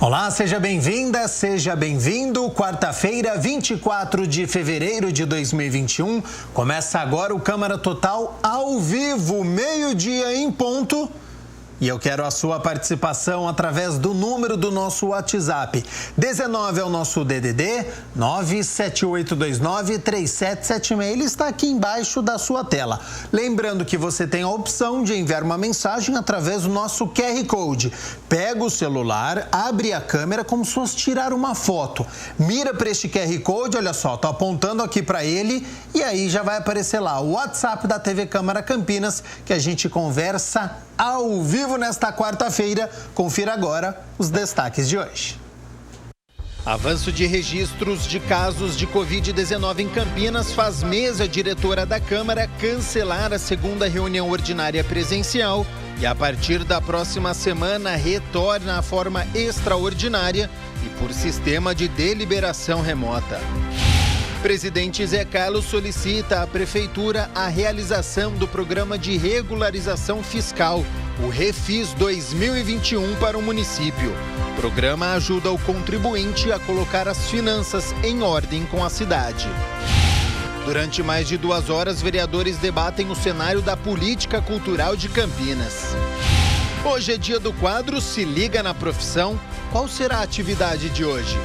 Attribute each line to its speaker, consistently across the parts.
Speaker 1: Olá, seja bem-vinda, seja bem-vindo. Quarta-feira, 24 de fevereiro de 2021. Começa agora o Câmara Total ao vivo, meio-dia em ponto. E eu quero a sua participação através do número do nosso WhatsApp. 19 é o nosso DDD, 97829-3776. Ele está aqui embaixo da sua tela. Lembrando que você tem a opção de enviar uma mensagem através do nosso QR Code. Pega o celular, abre a câmera como se fosse tirar uma foto. Mira para este QR Code, olha só, estou apontando aqui para ele e aí já vai aparecer lá o WhatsApp da TV Câmara Campinas, que a gente conversa ao vivo nesta quarta-feira. Confira agora os destaques de hoje. Avanço de registros de casos de Covid-19 em Campinas faz mesa diretora da Câmara cancelar a segunda reunião ordinária presencial e, a partir da próxima semana, retorna à forma extraordinária e por sistema de deliberação remota. Presidente Zé Carlos solicita à Prefeitura a realização do Programa de Regularização Fiscal, o Refis 2021, para o município. O programa ajuda o contribuinte a colocar as finanças em ordem com a cidade. Durante mais de 2 horas, vereadores debatem o cenário da política cultural de Campinas. Hoje é dia do quadro Se Liga na Profissão. Qual será a atividade de hoje?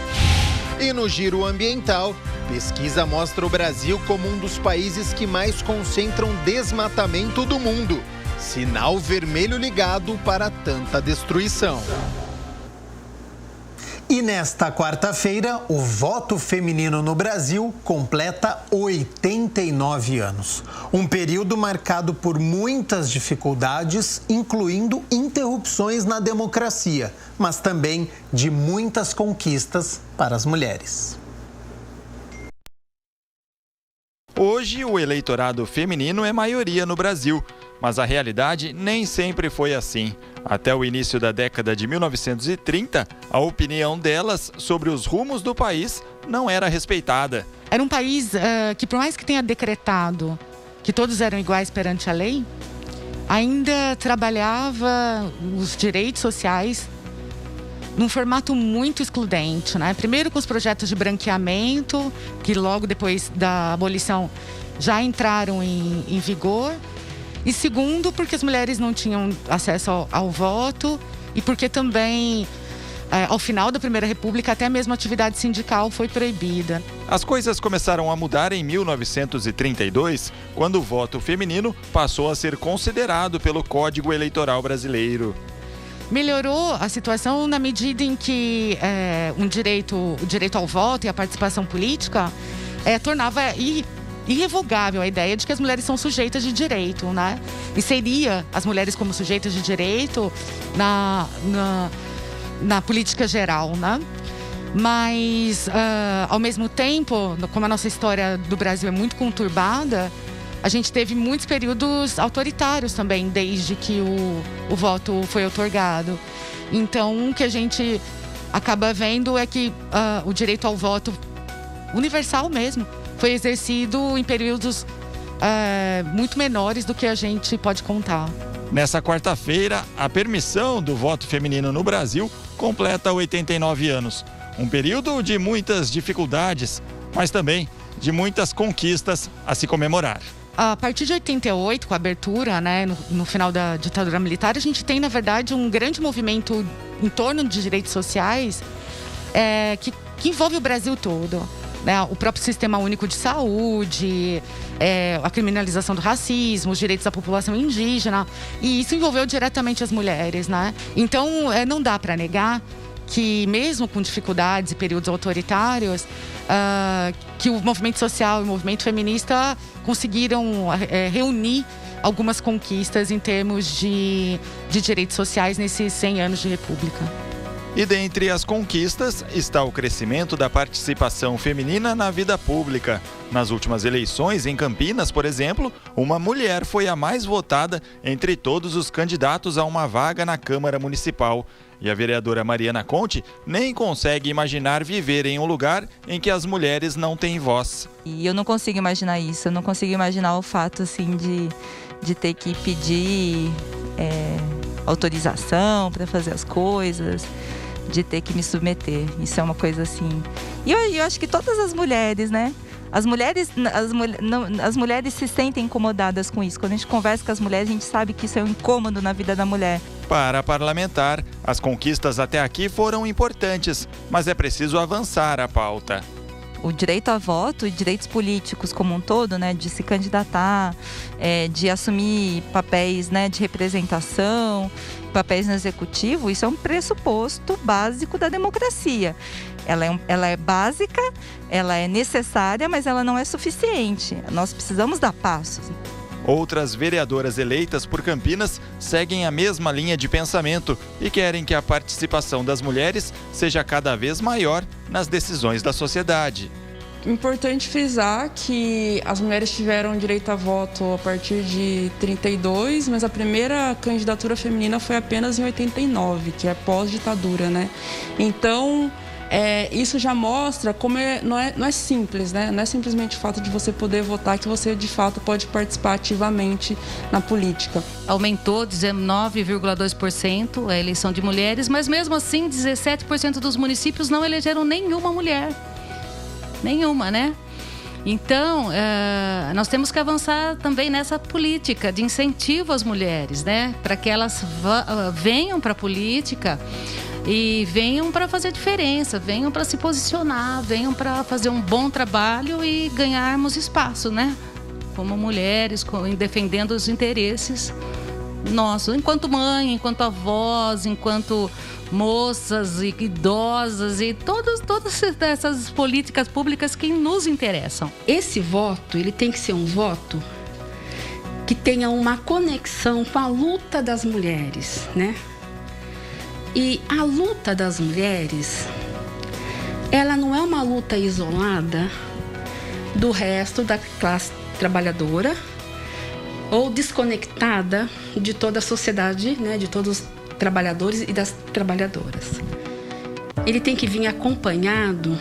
Speaker 1: E no Giro Ambiental, pesquisa mostra o Brasil como um dos países que mais concentram desmatamento do mundo. Sinal vermelho ligado para tanta destruição. E nesta quarta-feira, o voto feminino no Brasil completa 89 anos. Um período marcado por muitas dificuldades, incluindo interrupções na democracia, mas também de muitas conquistas para as mulheres.
Speaker 2: Hoje, o eleitorado feminino é maioria no Brasil, mas a realidade nem sempre foi assim. Até o início da década de 1930, a opinião delas sobre os rumos do país não era respeitada.
Speaker 3: Era um país que, por mais que tenha decretado que todos eram iguais perante a lei, ainda trabalhava os direitos sociais num formato muito excludente, né? Primeiro com os projetos de branqueamento, que logo depois da abolição já entraram em vigor. E segundo, porque as mulheres não tinham acesso ao voto e porque também, ao final da Primeira República, até mesmo a atividade sindical foi proibida.
Speaker 2: As coisas começaram a mudar em 1932, quando o voto feminino passou a ser considerado pelo Código Eleitoral Brasileiro.
Speaker 3: Melhorou a situação na medida em que o direito ao voto e a participação política tornava irrevogável a ideia de que as mulheres são sujeitas de direito, né? E seria as mulheres como sujeitas de direito na política geral, né? Mas, ao mesmo tempo, como a nossa história do Brasil é muito conturbada, a gente teve muitos períodos autoritários também, desde que o voto foi outorgado. Então, o que a gente acaba vendo é que o direito ao voto universal mesmo foi exercido em períodos muito menores do que a gente pode contar.
Speaker 2: Nessa quarta-feira, a permissão do voto feminino no Brasil completa 89 anos. Um período de muitas dificuldades, mas também de muitas conquistas a se comemorar.
Speaker 3: A partir de 88, com a abertura, né, no final da ditadura militar, a gente tem, na verdade, um grande movimento em torno de direitos sociais que envolve o Brasil todo. Né? O próprio Sistema Único de Saúde, a criminalização do racismo, os direitos da população indígena. E isso envolveu diretamente as mulheres, né? Então, não dá para negar que, mesmo com dificuldades e períodos autoritários, que o movimento social e o movimento feminista conseguiram reunir algumas conquistas em termos de direitos sociais nesses 100 anos de República.
Speaker 2: E dentre as conquistas está o crescimento da participação feminina na vida pública. Nas últimas eleições, em Campinas, por exemplo, uma mulher foi a mais votada entre todos os candidatos a uma vaga na Câmara Municipal. E a vereadora Mariana Conte nem consegue imaginar viver em um lugar em que as mulheres não têm voz.
Speaker 4: E eu não consigo imaginar isso, eu não consigo imaginar o fato assim, de ter que pedir autorização para fazer as coisas, de ter que me submeter. Isso é uma coisa assim. E eu acho que todas as mulheres, né? As mulheres se sentem incomodadas com isso. Quando a gente conversa com as mulheres, a gente sabe que isso é um incômodo na vida da mulher.
Speaker 2: Para a parlamentar, as conquistas até aqui foram importantes, mas é preciso avançar a pauta.
Speaker 4: O direito a voto e direitos políticos como um todo, né, de se candidatar, de assumir papéis, né, de representação, papéis no executivo, isso é um pressuposto básico da democracia. Ela é básica, ela é necessária, mas ela não é suficiente. Nós precisamos dar passos.
Speaker 2: Outras vereadoras eleitas por Campinas seguem a mesma linha de pensamento e querem que a participação das mulheres seja cada vez maior nas decisões da sociedade.
Speaker 5: Importante frisar que as mulheres tiveram direito a voto a partir de 32, mas a primeira candidatura feminina foi apenas em 89, que é pós-ditadura, né? Então, isso já mostra como não é simples, né? Não é simplesmente o fato de você poder votar que você, de fato, pode participar ativamente na política.
Speaker 6: Aumentou 19,2% a eleição de mulheres, mas mesmo assim 17% dos municípios não elegeram nenhuma mulher. Nenhuma, né? Então, nós temos que avançar também nessa política de incentivo às mulheres, né? Para que elas venham para a política e venham para fazer diferença, venham para se posicionar, venham para fazer um bom trabalho e ganharmos espaço, né? Como mulheres, defendendo os interesses nossos, enquanto mãe, enquanto avós, enquanto moças e idosas e todas essas políticas públicas que nos interessam.
Speaker 7: Esse voto, ele tem que ser um voto que tenha uma conexão com a luta das mulheres, né? E a luta das mulheres, ela não é uma luta isolada do resto da classe trabalhadora ou desconectada de toda a sociedade, né, de todos os trabalhadores e das trabalhadoras. Ele tem que vir acompanhado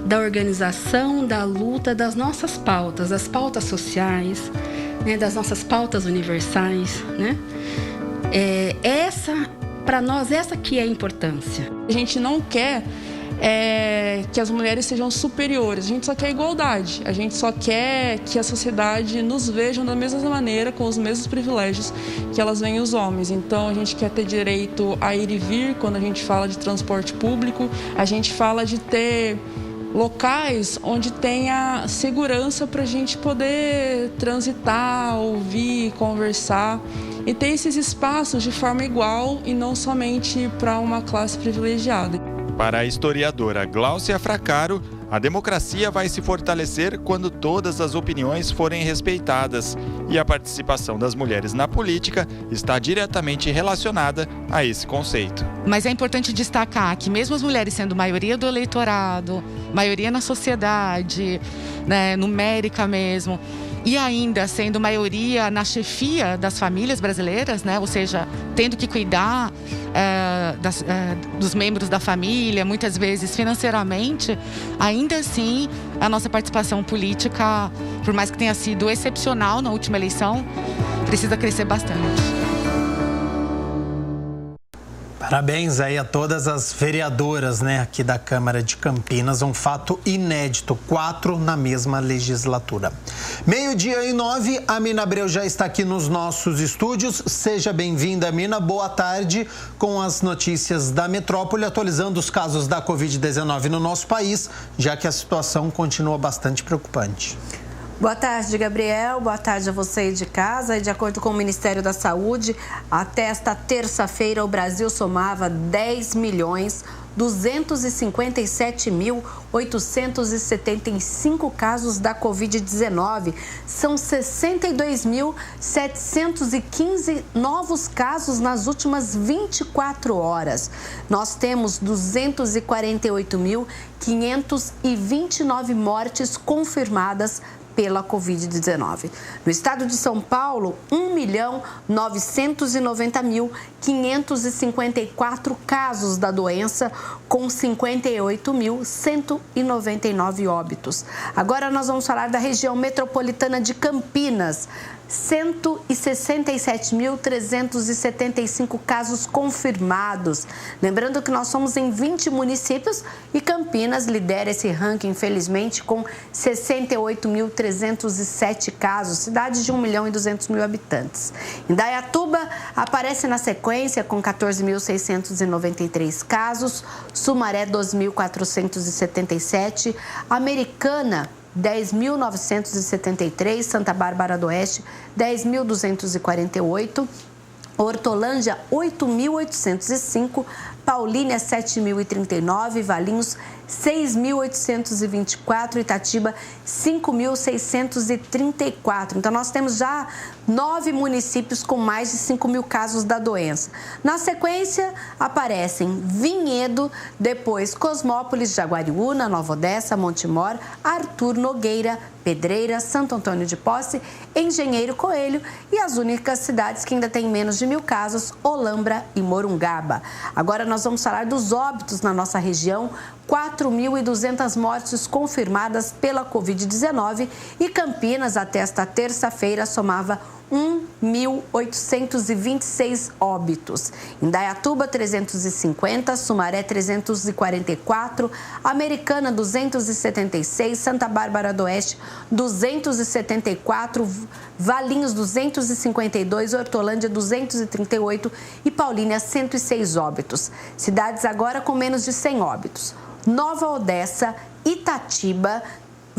Speaker 7: da organização, da luta das nossas pautas, das pautas sociais, né, das nossas pautas universais, né? Para nós, essa que é a importância.
Speaker 5: A gente não quer que as mulheres sejam superiores, a gente só quer igualdade, a gente só quer que a sociedade nos veja da mesma maneira, com os mesmos privilégios que elas veem os homens. Então a gente quer ter direito a ir e vir quando a gente fala de transporte público, a gente fala de ter locais onde tenha segurança para a gente poder transitar, ouvir, conversar e ter esses espaços de forma igual e não somente para uma classe privilegiada.
Speaker 2: Para a historiadora Gláucia Fracaro, a democracia vai se fortalecer quando todas as opiniões forem respeitadas e a participação das mulheres na política está diretamente relacionada a esse conceito.
Speaker 3: Mas é importante destacar que mesmo as mulheres sendo maioria do eleitorado, maioria na sociedade, né, numérica mesmo, e ainda sendo maioria na chefia das famílias brasileiras, né? Ou seja, tendo que cuidar dos membros da família, muitas vezes financeiramente, ainda assim a nossa participação política, por mais que tenha sido excepcional na última eleição, precisa crescer bastante.
Speaker 1: Parabéns aí a todas as vereadoras, né, aqui da Câmara de Campinas, um fato inédito, 4 na mesma legislatura. 12:09, a Mina Abreu já está aqui nos nossos estúdios. Seja bem-vinda, Mina, boa tarde, com as notícias da metrópole, atualizando os casos da Covid-19 no nosso país, já que a situação continua bastante preocupante.
Speaker 8: Boa tarde, Gabriel. Boa tarde a você aí de casa. E de acordo com o Ministério da Saúde, até esta terça-feira o Brasil somava 10.257.875 casos da Covid-19. São 62.715 novos casos nas últimas 24 horas. Nós temos 248.529 mortes confirmadas pela Covid-19. No estado de São Paulo, 1.990.554 casos da doença, com 58.199 óbitos. Agora nós vamos falar da região metropolitana de Campinas. 167.375 casos confirmados. Lembrando que nós somos em 20 municípios e Campinas lidera esse ranking, infelizmente, com 68.307 casos, cidade de 1.200.000 habitantes. Indaiatuba aparece na sequência com 14.693 casos, Sumaré 2.477, Americana 10.973, Santa Bárbara do Oeste, 10.248, Hortolândia, 8.805, Paulínia, 7.039, Valinhos, 6.824, Itatiba, 5.634. Então, nós temos já 9 municípios com mais de 5.000 casos da doença. Na sequência, aparecem Vinhedo, depois Cosmópolis, Jaguariúna, Nova Odessa, Montemor, Arthur Nogueira, Pedreira, Santo Antônio de Posse, Engenheiro Coelho e as únicas cidades que ainda têm menos de 1.000 casos, Olambra e Morungaba. Agora nós vamos falar dos óbitos na nossa região. 4.200 mortes confirmadas pela Covid-19 e Campinas, até esta terça-feira, somava 1.826 óbitos. Indaiatuba, 350, Sumaré, 344, Americana, 276, Santa Bárbara do Oeste, 274, Valinhos, 252, Hortolândia, 238 e Paulínia, 106 óbitos. Cidades agora com menos de 100 óbitos: Nova Odessa, Itatiba,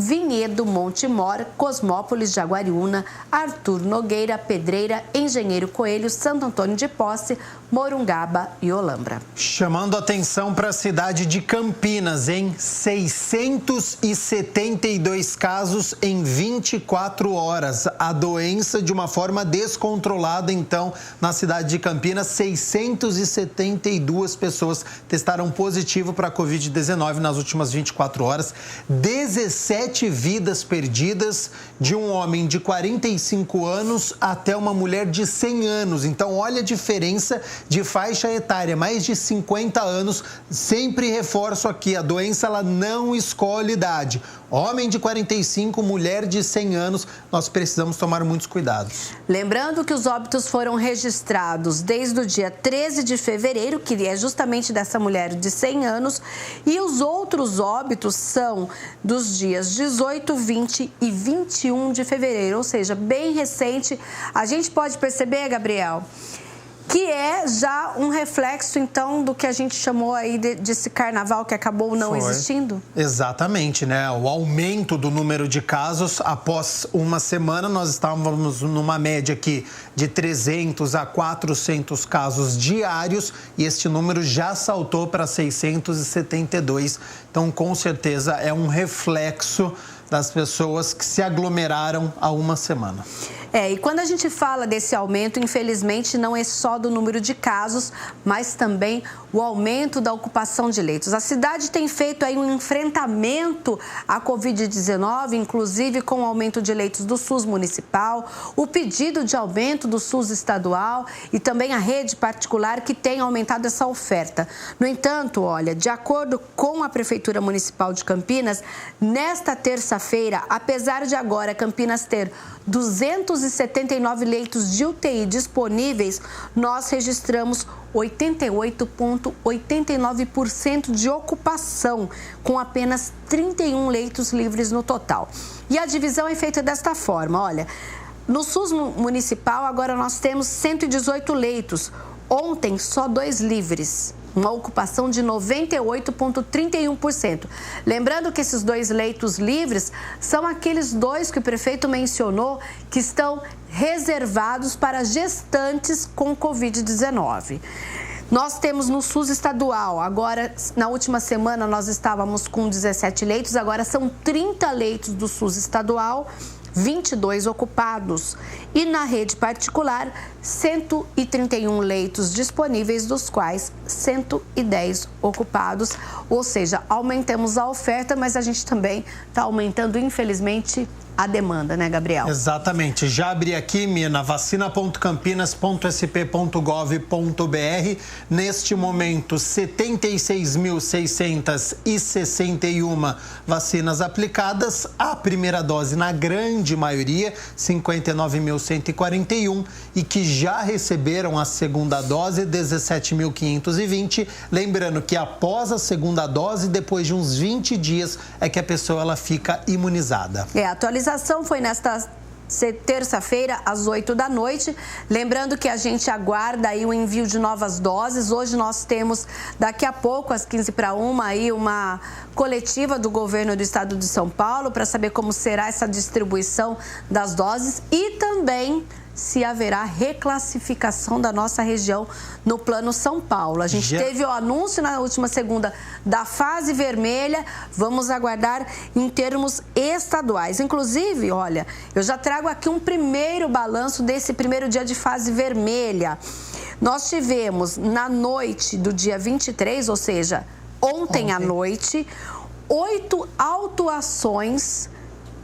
Speaker 8: Vinhedo, Montemor, Cosmópolis, Jaguariúna, Arthur Nogueira, Pedreira, Engenheiro Coelho, Santo Antônio de Posse, Morungaba e Olambra.
Speaker 1: Chamando atenção para a cidade de Campinas, em 672 casos em 24 horas. A doença de uma forma descontrolada, então, na cidade de Campinas, 672 pessoas testaram positivo para a Covid-19 nas últimas 24 horas. 17 vidas perdidas, de um homem de 45 anos até uma mulher de 100 anos. Então, olha a diferença de faixa etária, mais de 50 anos. Sempre reforço aqui, a doença ela não escolhe idade. Homem de 45, mulher de 100 anos, nós precisamos tomar muitos cuidados.
Speaker 8: Lembrando que os óbitos foram registrados desde o dia 13 de fevereiro, que é justamente dessa mulher de 100 anos, e os outros óbitos são dos dias 18, 20 e 21 de fevereiro, ou seja, bem recente. A gente pode perceber, Gabriel, que é já um reflexo, então, do que a gente chamou aí desse carnaval que acabou não existindo?
Speaker 1: Exatamente, né? O aumento do número de casos, após uma semana, nós estávamos numa média aqui de 300 a 400 casos diários e este número já saltou para 672. Então, com certeza, é um reflexo das pessoas que se aglomeraram há uma semana.
Speaker 8: E quando a gente fala desse aumento, infelizmente, não é só do número de casos, mas também o aumento da ocupação de leitos. A cidade tem feito aí um enfrentamento à Covid-19, inclusive com o aumento de leitos do SUS municipal, o pedido de aumento do SUS estadual e também a rede particular que tem aumentado essa oferta. No entanto, olha, de acordo com a Prefeitura Municipal de Campinas, nesta terça-feira, apesar de agora Campinas ter 279 leitos de UTI disponíveis, nós registramos 88,89% de ocupação, com apenas 31 leitos livres no total. E a divisão é feita desta forma, olha, no SUS municipal agora nós temos 118 leitos, ontem só 2 livres. Uma ocupação de 98,31%. Lembrando que esses 2 leitos livres são aqueles 2 que o prefeito mencionou que estão reservados para gestantes com Covid-19. Nós temos no SUS estadual, agora, na última semana, nós estávamos com 17 leitos, agora são 30 leitos do SUS estadual, 22 ocupados. E na rede particular, 131 leitos disponíveis, dos quais 110 ocupados. Ou seja, aumentamos a oferta, mas a gente também está aumentando, infelizmente, a demanda, né, Gabriel?
Speaker 1: Exatamente. Já abri aqui, Mina, vacina.campinas.sp.gov.br. Neste momento, 76.661 vacinas aplicadas. A primeira dose, na grande maioria, 59.141. E que já receberam a segunda dose, 17.520. Lembrando que após a segunda dose, depois de uns 20 dias, é que a pessoa ela fica imunizada.
Speaker 8: A atualização foi nesta terça-feira, às 8 da noite. Lembrando que a gente aguarda aí o envio de novas doses. Hoje nós temos, daqui a pouco, às 12:45, aí uma coletiva do governo do estado de São Paulo para saber como será essa distribuição das doses e também se haverá reclassificação da nossa região no Plano São Paulo. A gente teve o anúncio na última segunda da fase vermelha, vamos aguardar em termos estaduais. Inclusive, olha, eu já trago aqui um primeiro balanço desse primeiro dia de fase vermelha. Nós tivemos na noite do dia 23, ou seja, ontem à noite, 8 autuações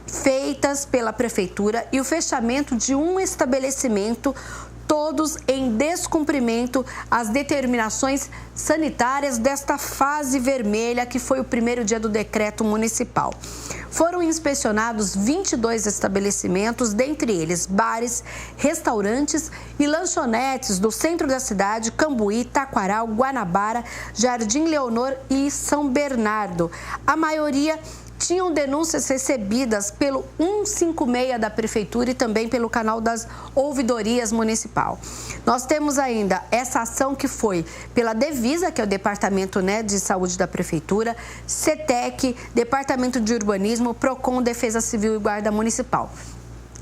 Speaker 8: feitas pela prefeitura e o fechamento de um estabelecimento, todos em descumprimento às determinações sanitárias desta fase vermelha, que foi o primeiro dia do decreto municipal. Foram inspecionados 22 estabelecimentos, dentre eles bares, restaurantes e lanchonetes do centro da cidade, Cambuí, Taquaral, Guanabara, Jardim Leonor e São Bernardo. A maioria tinham denúncias recebidas pelo 156 da Prefeitura e também pelo canal das ouvidorias municipal. Nós temos ainda essa ação que foi pela Devisa, que é o Departamento, né, de Saúde da Prefeitura, CETEC, Departamento de Urbanismo, PROCON, Defesa Civil e Guarda Municipal.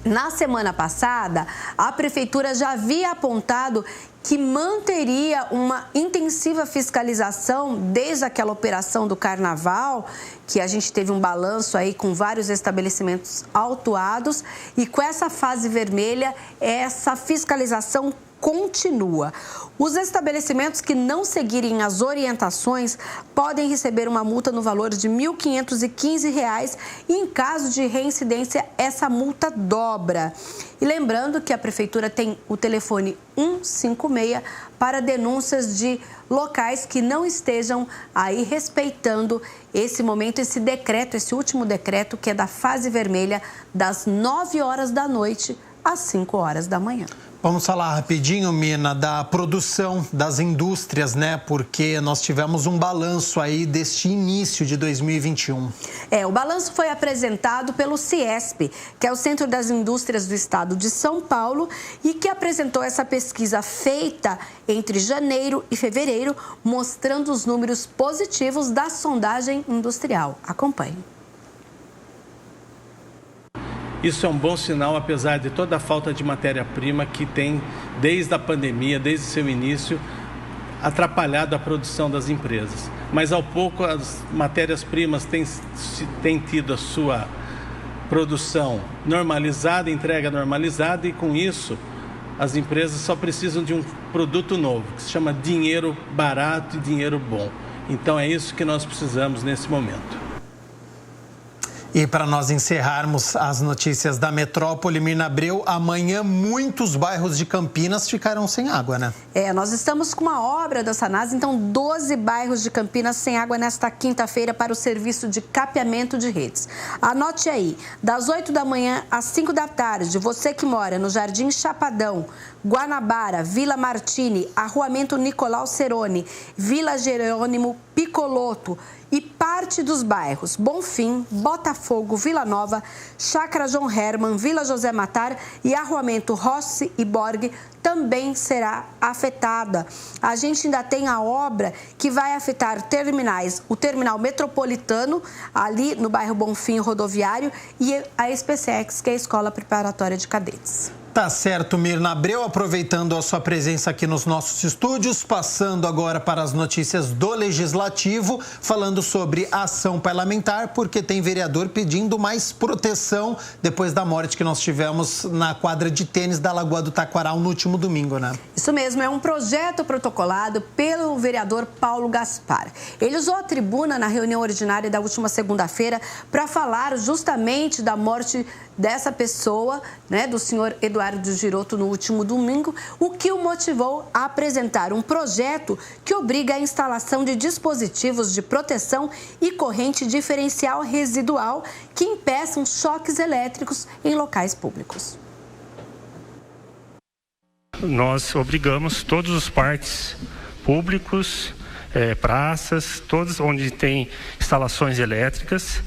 Speaker 8: Na semana passada, a Prefeitura já havia apontado que manteria uma intensiva fiscalização desde aquela operação do Carnaval, que a gente teve um balanço aí com vários estabelecimentos autuados, e com essa fase vermelha, essa fiscalização continua. Os estabelecimentos que não seguirem as orientações podem receber uma multa no valor de R$ 1.515 e, em caso de reincidência, essa multa dobra. E lembrando que a Prefeitura tem o telefone 156 para denúncias de locais que não estejam aí respeitando esse momento, esse decreto, esse último decreto, que é da fase vermelha, das 9 horas da noite às 5 horas da manhã.
Speaker 1: Vamos falar rapidinho, Mina, da produção das indústrias, né? Porque nós tivemos um balanço aí deste início de 2021.
Speaker 8: O balanço foi apresentado pelo CIESP, que é o Centro das Indústrias do Estado de São Paulo, e que apresentou essa pesquisa feita entre janeiro e fevereiro, mostrando os números positivos da sondagem industrial. Acompanhe.
Speaker 9: Isso é um bom sinal, apesar de toda a falta de matéria-prima que tem, desde a pandemia, desde seu início, atrapalhado a produção das empresas. Mas, ao pouco, as matérias-primas têm tido a sua produção normalizada, entrega normalizada, e, com isso, as empresas só precisam de um produto novo, que se chama dinheiro barato e dinheiro bom. Então, é isso que nós precisamos nesse momento.
Speaker 1: E para nós encerrarmos as notícias da metrópole, Mirna Abreu, amanhã muitos bairros de Campinas ficarão sem água, né?
Speaker 8: Nós estamos com uma obra da Sanasa, então 12 bairros de Campinas sem água nesta quinta-feira para o serviço de capeamento de redes. Anote aí, das 8 da manhã às 5 da tarde, você que mora no Jardim Chapadão, Guanabara, Vila Martini, Arruamento Nicolau Ceroni, Vila Jerônimo Picoloto e parte dos bairros Bonfim, Botafogo, Vila Nova, Chácara João Herman, Vila José Matar e Arruamento Rossi e Borg também será afetada. A gente ainda tem a obra que vai afetar terminais, o terminal metropolitano, ali no bairro Bonfim Rodoviário, e a SpaceX, que é a Escola Preparatória de Cadetes.
Speaker 1: Tá certo, Mirna Abreu, aproveitando a sua presença aqui nos nossos estúdios, passando agora para as notícias do Legislativo, falando sobre a ação parlamentar, porque tem vereador pedindo mais proteção depois da morte que nós tivemos na quadra de tênis da Lagoa do Taquaral no último domingo, né?
Speaker 8: Isso mesmo, é um projeto protocolado pelo vereador Paulo Gaspar. Ele usou a tribuna na reunião ordinária da última segunda-feira para falar justamente da morte dessa pessoa, né, do senhor Eduardo Giroto no último domingo, o que o motivou a apresentar um projeto que obriga a instalação de dispositivos de proteção e corrente diferencial residual que impeçam choques elétricos em locais públicos.
Speaker 10: Nós obrigamos todos os parques públicos, praças, todos onde tem instalações elétricas,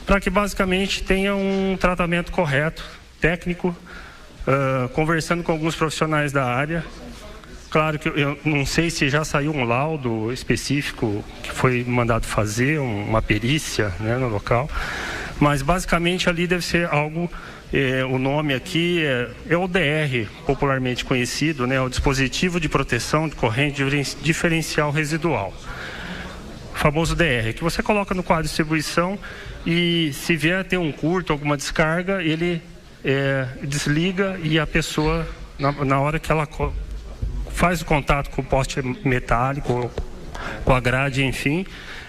Speaker 10: para que basicamente tenha um tratamento correto, técnico, conversando com alguns profissionais da área. Claro que eu não sei se já saiu um laudo específico que foi mandado fazer, uma perícia, né, no local, mas basicamente ali deve ser algo, o nome aqui é o DR, popularmente conhecido, né, o dispositivo de proteção de corrente diferencial residual. O famoso DR, que você coloca no quadro de distribuição e se vier a ter um curto, alguma descarga, ele desliga e a pessoa, na hora que ela faz o contato com o poste metálico, com a grade, enfim,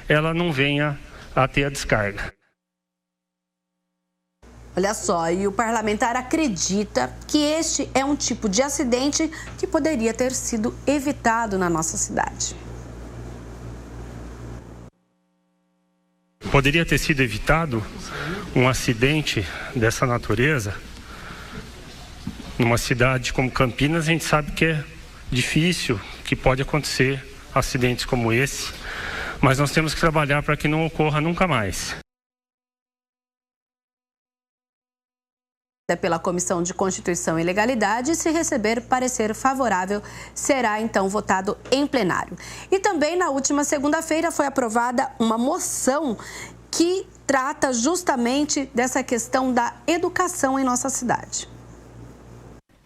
Speaker 10: ela não venha a ter a descarga.
Speaker 8: Olha só, e o parlamentar acredita que este é um tipo de acidente que poderia ter sido evitado na nossa cidade.
Speaker 10: Poderia ter sido evitado um acidente dessa natureza numa cidade como Campinas. A gente sabe que é difícil, que pode acontecer acidentes como esse, mas nós temos que trabalhar para que não ocorra nunca mais.
Speaker 8: Pela Comissão de Constituição e Legalidade, se receber parecer favorável, será então votado em plenário. E também na última segunda-feira foi aprovada uma moção que trata justamente dessa questão da educação em nossa cidade.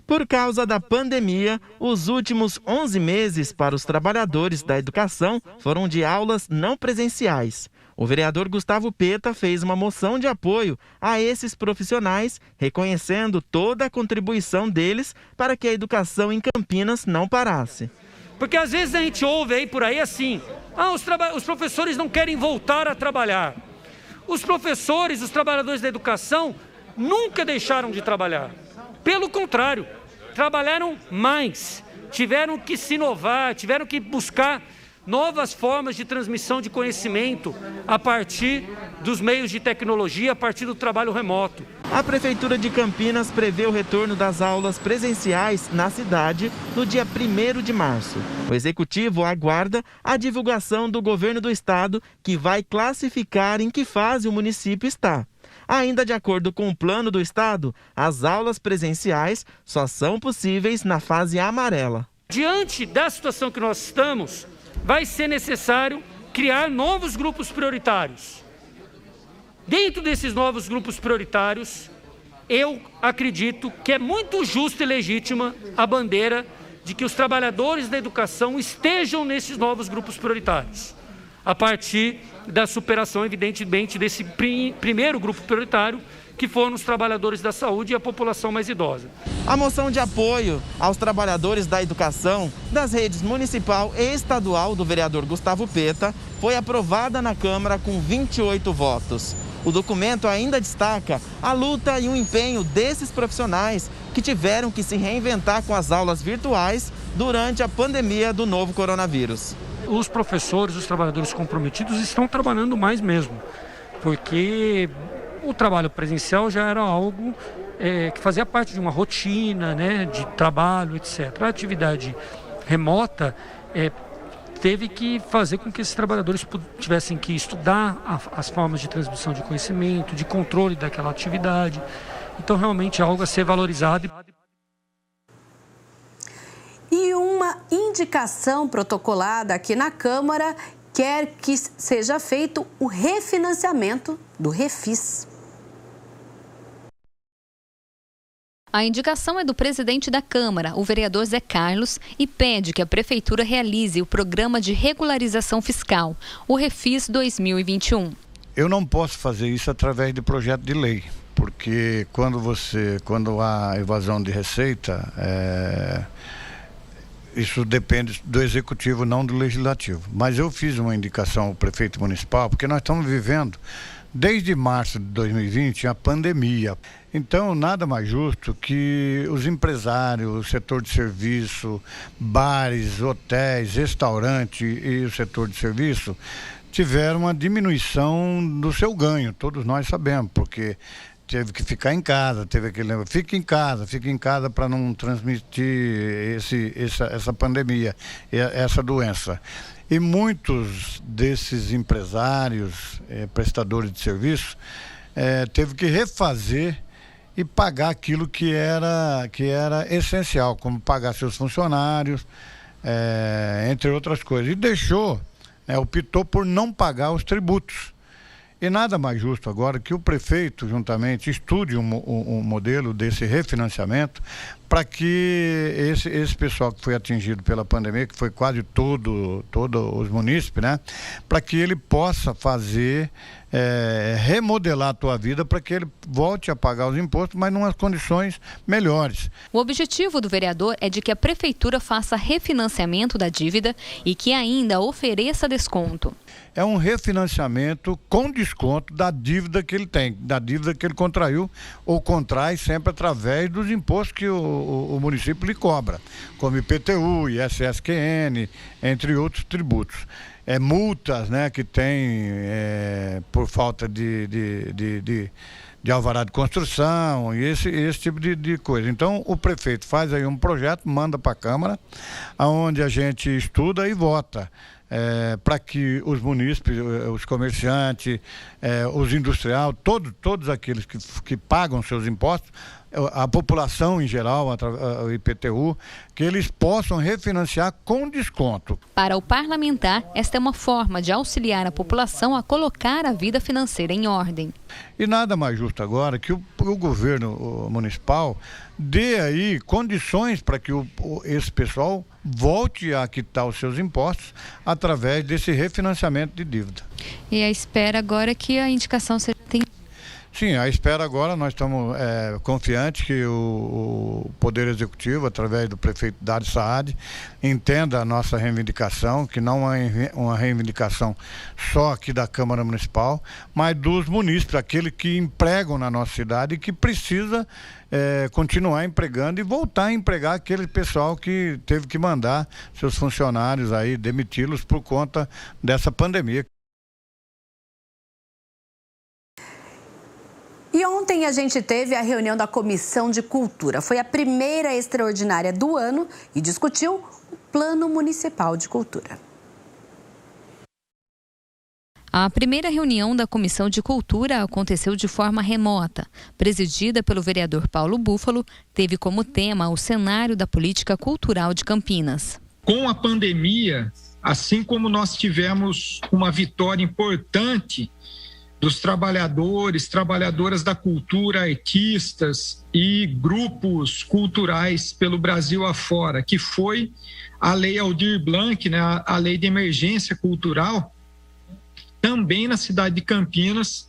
Speaker 11: Por causa da pandemia, os últimos 11 meses para os trabalhadores da educação foram de aulas não presenciais. O vereador Gustavo Peta fez uma moção de apoio a esses profissionais, reconhecendo toda a contribuição deles para que a educação em Campinas não parasse.
Speaker 12: Porque às vezes a gente ouve aí por aí assim, os professores não querem voltar a trabalhar. Os professores, os trabalhadores da educação, nunca deixaram de trabalhar. Pelo contrário, trabalharam mais, tiveram que se inovar, tiveram que buscar novas formas de transmissão de conhecimento a partir dos meios de tecnologia, a partir do trabalho remoto.
Speaker 11: A Prefeitura de Campinas prevê o retorno das aulas presenciais na cidade no dia 1º de março. O Executivo aguarda a divulgação do governo do estado, que vai classificar em que fase o município está. Ainda de acordo com o plano do estado, as aulas presenciais só são possíveis na fase amarela.
Speaker 12: Diante da situação que nós estamos, vai ser necessário criar novos grupos prioritários. Dentro desses novos grupos prioritários, eu acredito que é muito justa e legítima a bandeira de que os trabalhadores da educação estejam nesses novos grupos prioritários, a partir da superação, evidentemente, desse primeiro grupo prioritário, que foram os trabalhadores da saúde e a população mais idosa.
Speaker 11: A moção de apoio aos trabalhadores da educação das redes municipal e estadual do vereador Gustavo Peta foi aprovada na Câmara com 28 votos. O documento ainda destaca a luta e o empenho desses profissionais que tiveram que se reinventar com as aulas virtuais durante a pandemia do novo coronavírus.
Speaker 12: Os professores, os trabalhadores comprometidos estão trabalhando mais mesmo, porque o trabalho presencial já era algo que fazia parte de uma rotina, né, de trabalho, etc. A atividade remota teve que fazer com que esses trabalhadores tivessem que estudar as formas de transmissão de conhecimento, de controle daquela atividade. Então, realmente é algo a ser valorizado.
Speaker 8: E uma indicação protocolada aqui na Câmara quer que seja feito o refinanciamento do Refis.
Speaker 13: A indicação é do presidente da Câmara, o vereador Zé Carlos, e pede que a Prefeitura realize o Programa de Regularização Fiscal, o Refis 2021.
Speaker 14: Eu não posso fazer isso através de projeto de lei, porque quando há evasão de receita, isso depende do Executivo, não do Legislativo. Mas eu fiz uma indicação ao prefeito municipal, porque nós estamos vivendo, desde março de 2020, a pandemia. Então, nada mais justo que os empresários, o setor de serviço, bares, hotéis, restaurante e o setor de serviço tiveram uma diminuição do seu ganho. Todos nós sabemos, porque teve que ficar em casa, teve aquele negócio, fique em casa para não transmitir essa pandemia, essa doença. E muitos desses empresários, prestadores de serviço, teve que refazer e pagar aquilo que era essencial, como pagar seus funcionários, entre outras coisas. E optou por não pagar os tributos. E nada mais justo agora que o prefeito, juntamente, estude um modelo desse refinanciamento para que esse pessoal que foi atingido pela pandemia, que foi quase todos os munícipes, né? Para que ele possa fazer, remodelar a tua vida para que ele volte a pagar os impostos, mas em umas condições melhores.
Speaker 13: O objetivo do vereador é de que a Prefeitura faça refinanciamento da dívida e que ainda ofereça desconto.
Speaker 14: É um refinanciamento com desconto da dívida que ele tem, da dívida que ele contraiu ou contrai sempre através dos impostos que o município lhe cobra, como IPTU, ISSQN, entre outros tributos. Multas, né, que tem por falta de alvará de construção e esse tipo de coisa. Então, o prefeito faz aí um projeto, manda para a Câmara, onde a gente estuda e vota. Para que os munícipes, os comerciantes, os industriais, todos aqueles que pagam seus impostos, a população em geral, o IPTU, que eles possam refinanciar com desconto.
Speaker 13: Para o parlamentar, esta é uma forma de auxiliar a população a colocar a vida financeira em ordem.
Speaker 14: E nada mais justo agora que o governo municipal dê aí condições para que esse pessoal volte a quitar os seus impostos através desse refinanciamento de dívida.
Speaker 13: E a espera agora é que a indicação seja...
Speaker 14: Sim, a espera agora, nós estamos confiantes que o Poder Executivo, através do prefeito Dário Saad, entenda a nossa reivindicação, que não é uma reivindicação só aqui da Câmara Municipal, mas dos munícipes, aqueles que empregam na nossa cidade e que precisa continuar empregando e voltar a empregar aquele pessoal que teve que mandar seus funcionários aí, demiti-los por conta dessa pandemia.
Speaker 8: E ontem a gente teve a reunião da Comissão de Cultura. Foi a primeira extraordinária do ano e discutiu o Plano Municipal de Cultura.
Speaker 13: A primeira reunião da Comissão de Cultura aconteceu de forma remota. Presidida pelo vereador Paulo Búfalo, teve como tema o cenário da política cultural de Campinas.
Speaker 15: Com a pandemia, assim como nós tivemos uma vitória importante dos trabalhadores, trabalhadoras da cultura, artistas e grupos culturais pelo Brasil afora, que foi a Lei Aldir Blanc, né, a Lei de Emergência Cultural, também na cidade de Campinas,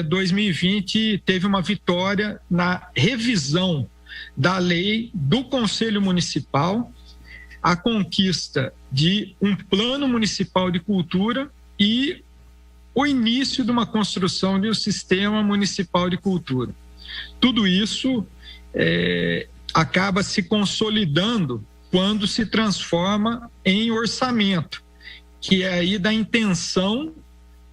Speaker 15: 2020 teve uma vitória na revisão da lei do Conselho Municipal, a conquista de um plano municipal de cultura e o início de uma construção de um sistema municipal de cultura. Tudo isso acaba se consolidando quando se transforma em orçamento, que é aí da intenção,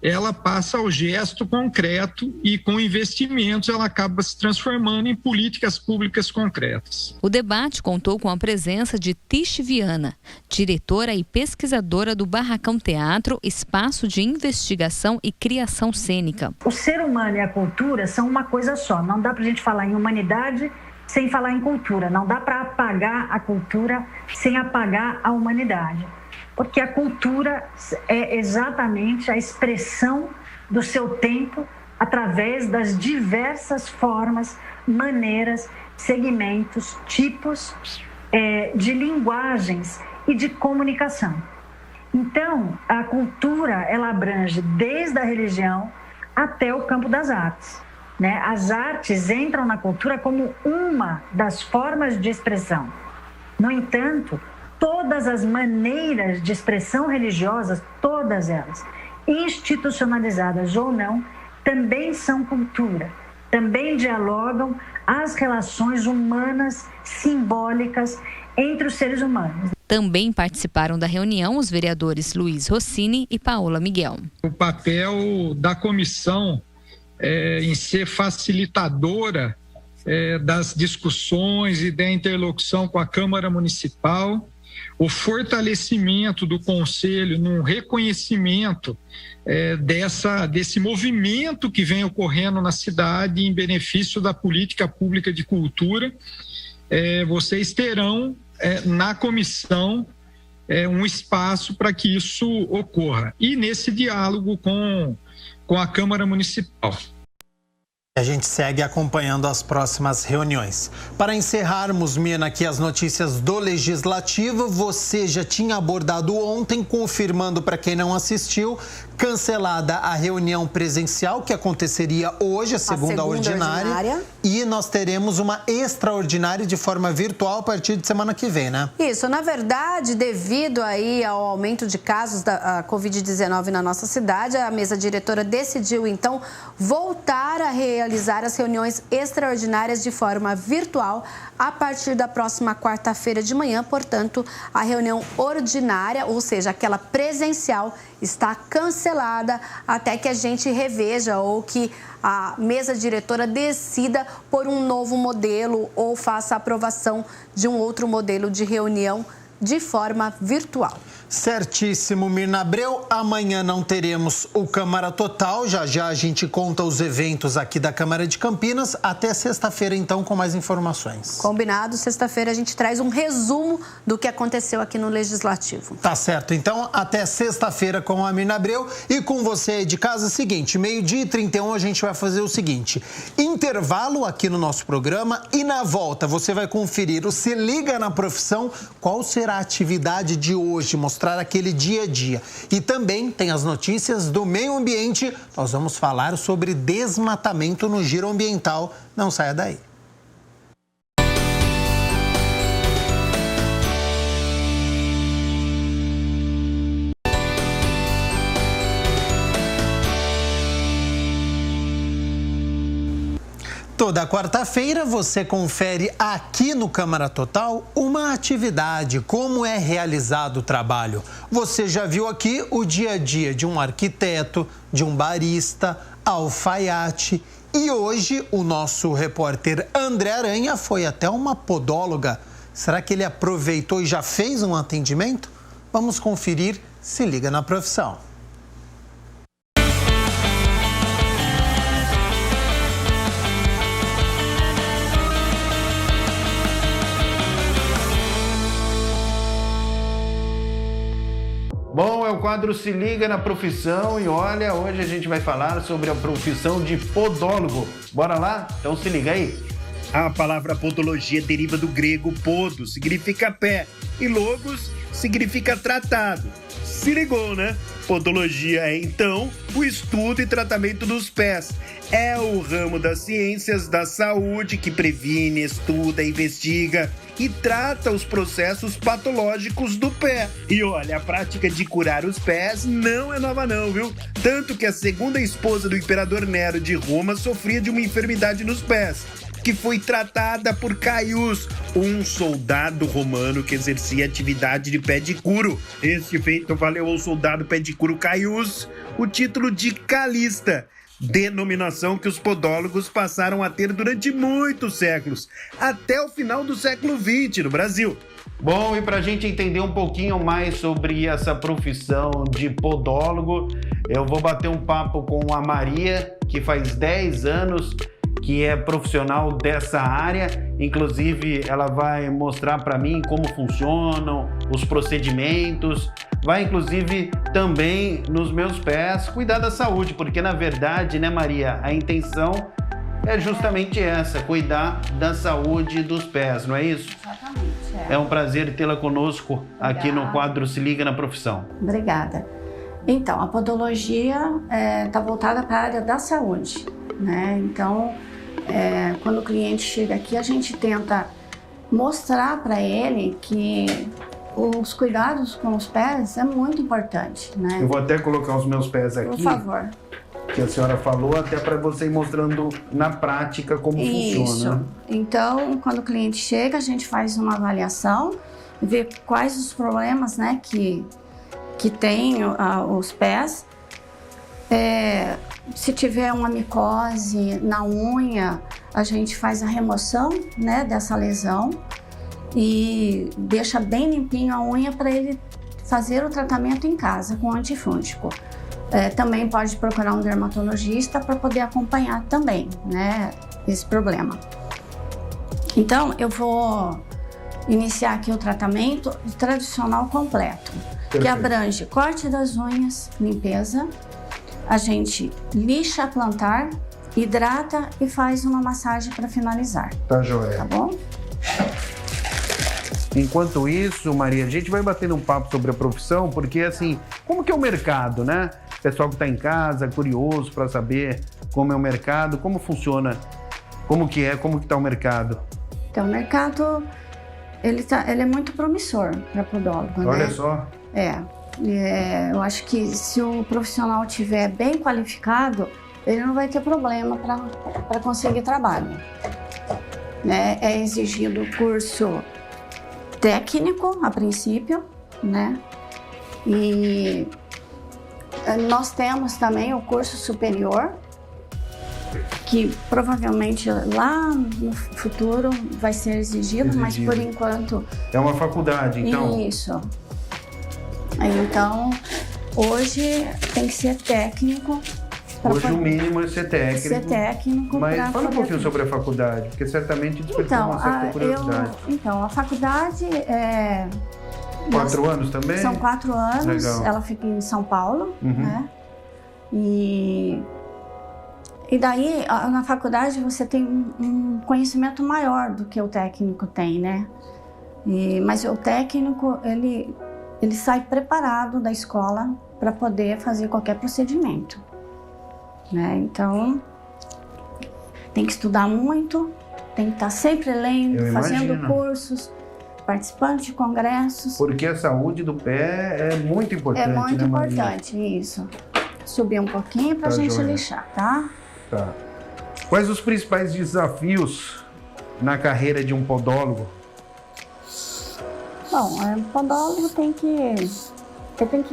Speaker 15: ela passa ao gesto concreto e com investimentos ela acaba se transformando em políticas públicas concretas.
Speaker 13: O debate contou com a presença de Tish Viana, diretora e pesquisadora do Barracão Teatro, espaço de investigação e criação cênica.
Speaker 16: O ser humano e a cultura são uma coisa só, não dá para a gente falar em humanidade sem falar em cultura, não dá para apagar a cultura sem apagar a humanidade. Porque a cultura é exatamente a expressão do seu tempo através das diversas formas maneiras, segmentos, tipos de linguagens e de comunicação. Então, a cultura, ela abrange desde a religião até o campo das artes, né? As artes entram na cultura como uma das formas de expressão. No entanto, todas as maneiras de expressão religiosas, todas elas, institucionalizadas ou não, também são cultura, também dialogam as relações humanas simbólicas entre os seres humanos.
Speaker 13: Também participaram da reunião os vereadores Luiz Rossini e Paola Miguel.
Speaker 15: O papel da comissão em ser facilitadora das discussões e da interlocução com a Câmara Municipal, o fortalecimento do Conselho num reconhecimento desse movimento que vem ocorrendo na cidade em benefício da política pública de cultura. Vocês terão na comissão um espaço para que isso ocorra. E nesse diálogo com a Câmara Municipal.
Speaker 1: A gente segue acompanhando as próximas reuniões. Para encerrarmos, Mina, aqui as notícias do Legislativo, você já tinha abordado ontem, confirmando para quem não assistiu, cancelada a reunião presencial que aconteceria hoje, a segunda ordinária. E nós teremos uma extraordinária de forma virtual a partir de semana que vem, né?
Speaker 8: Isso, na verdade, devido aí ao aumento de casos da Covid-19 na nossa cidade, a mesa diretora decidiu, então, voltar a realizar as reuniões extraordinárias de forma virtual a partir da próxima quarta-feira de manhã. Portanto, a reunião ordinária, ou seja, aquela presencial, está cancelada até que a gente reveja ou que a mesa diretora decida por um novo modelo ou faça a aprovação de um outro modelo de reunião de forma virtual.
Speaker 1: Certíssimo, Mirna Abreu. Amanhã não teremos o Câmara Total. Já já a gente conta os eventos aqui da Câmara de Campinas. Até sexta-feira, então, com mais informações.
Speaker 8: Combinado. Sexta-feira a gente traz um resumo do que aconteceu aqui no Legislativo.
Speaker 1: Tá certo. Então, até sexta-feira com a Mirna Abreu. E com você aí de casa, é o seguinte, 12h31 a gente vai fazer o seguinte. Intervalo aqui no nosso programa e na volta você vai conferir o Se Liga na Profissão. Qual será a atividade de hoje? Mostrar aquele dia a dia. E também tem as notícias do meio ambiente. Nós vamos falar sobre desmatamento no Giro Ambiental. Não saia daí. Toda quarta-feira você confere aqui no Câmara Total uma atividade, como é realizado o trabalho. Você já viu aqui o dia a dia de um arquiteto, de um barista, alfaiate. E hoje o nosso repórter André Aranha foi até uma podóloga. Será que ele aproveitou e já fez um atendimento? Vamos conferir. Se liga na profissão.
Speaker 17: Bom, é o quadro Se Liga na Profissão e olha, hoje a gente vai falar sobre a profissão de podólogo. Bora lá? Então se liga aí.
Speaker 18: A palavra podologia deriva do grego podo, significa pé, e logos significa tratado. Se ligou, né? Podologia é, então, o estudo e tratamento dos pés. É o ramo das ciências da saúde que previne, estuda, investiga e trata os processos patológicos do pé. E olha, a prática de curar os pés não é nova não, viu? Tanto que a segunda esposa do imperador Nero de Roma sofria de uma enfermidade nos pés, que foi tratada por Caius, um soldado romano que exercia atividade de pedicuro. Este feito valeu ao soldado pedicuro Caius o título de calista, denominação que os podólogos passaram a ter durante muitos séculos, até o final do século XX no Brasil.
Speaker 17: Bom, e para a gente entender um pouquinho mais sobre essa profissão de podólogo, eu vou bater um papo com a Maria, que faz 10 anos que é profissional dessa área. Inclusive, ela vai mostrar para mim como funcionam os procedimentos, vai inclusive também nos meus pés cuidar da saúde, porque na verdade, né, Maria, a intenção é justamente essa, cuidar da saúde dos pés, não é isso?
Speaker 8: Exatamente.
Speaker 17: É um prazer tê-la conosco aqui no quadro Se Liga na Profissão.
Speaker 19: Obrigada. Então, a podologia está voltada para a área da saúde, né? Então, quando o cliente chega aqui, a gente tenta mostrar para ele que os cuidados com os pés é muito importante, né?
Speaker 17: Eu vou até colocar os meus pés aqui.
Speaker 19: Por favor.
Speaker 17: Que a senhora falou, até para você ir mostrando na prática como funciona.
Speaker 19: Então, quando o cliente chega, a gente faz uma avaliação, vê quais os problemas, né, que tem os pés. Se tiver uma micose na unha, a gente faz a remoção, né, dessa lesão e deixa bem limpinho a unha para ele fazer o tratamento em casa com antifúngico. Também pode procurar um dermatologista para poder acompanhar também, né, esse problema. Então, eu vou iniciar aqui o tratamento tradicional completo, que abrange corte das unhas, limpeza, a gente lixa a plantar, hidrata e faz uma massagem para finalizar.
Speaker 17: Tá joia.
Speaker 19: Tá bom?
Speaker 17: Enquanto isso, Maria, a gente vai batendo um papo sobre a profissão, porque assim, como que é o mercado, né? Pessoal que está em casa, curioso para saber como é o mercado, como funciona, como que está o mercado?
Speaker 19: Então, o mercado, ele é muito promissor para podólogo, né?
Speaker 17: Olha só.
Speaker 19: Eu acho que se o profissional estiver bem qualificado, ele não vai ter problema para conseguir trabalho, né? É exigido curso técnico, a princípio, né? E nós temos também o curso superior, que provavelmente lá no futuro vai ser exigido, mas por enquanto...
Speaker 17: É uma faculdade, então?
Speaker 19: Isso. Então, hoje tem que ser técnico.
Speaker 17: Hoje o mínimo é ser técnico.
Speaker 19: Ser técnico.
Speaker 17: Mas fala um pouquinho sobre a faculdade, porque certamente despertou uma certa curiosidade.
Speaker 19: A faculdade é...
Speaker 17: 4 anos também?
Speaker 19: São 4 anos.
Speaker 17: Legal.
Speaker 19: Ela fica em São Paulo, né? E daí, na faculdade, você tem um conhecimento maior do que o técnico tem, né? Mas o técnico, ele sai preparado da escola para poder fazer qualquer procedimento, né? Então, tem que estudar muito, tem que estar sempre lendo, fazendo cursos, participando de congressos.
Speaker 17: Porque a saúde do pé é muito importante, né, Maria?
Speaker 19: É muito importante, isso. Subir um pouquinho para a gente lixar, tá?
Speaker 17: Tá. Quais os principais desafios na carreira de um podólogo?
Speaker 19: Bom, o podólogo tem que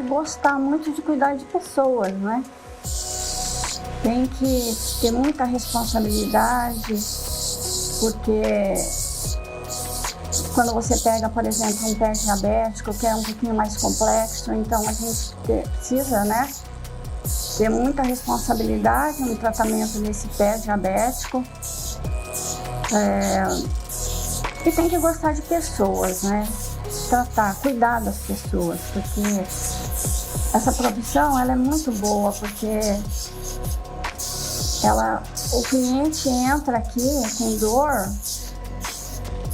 Speaker 19: gostar muito de cuidar de pessoas, né? Tem que ter muita responsabilidade, porque quando você pega, por exemplo, um pé diabético, que é um pouquinho mais complexo, então a gente precisa, né, ter muita responsabilidade no tratamento desse pé diabético. E tem que gostar de pessoas, né? Cuidar das pessoas, porque essa profissão ela é muito boa, porque o cliente entra aqui com dor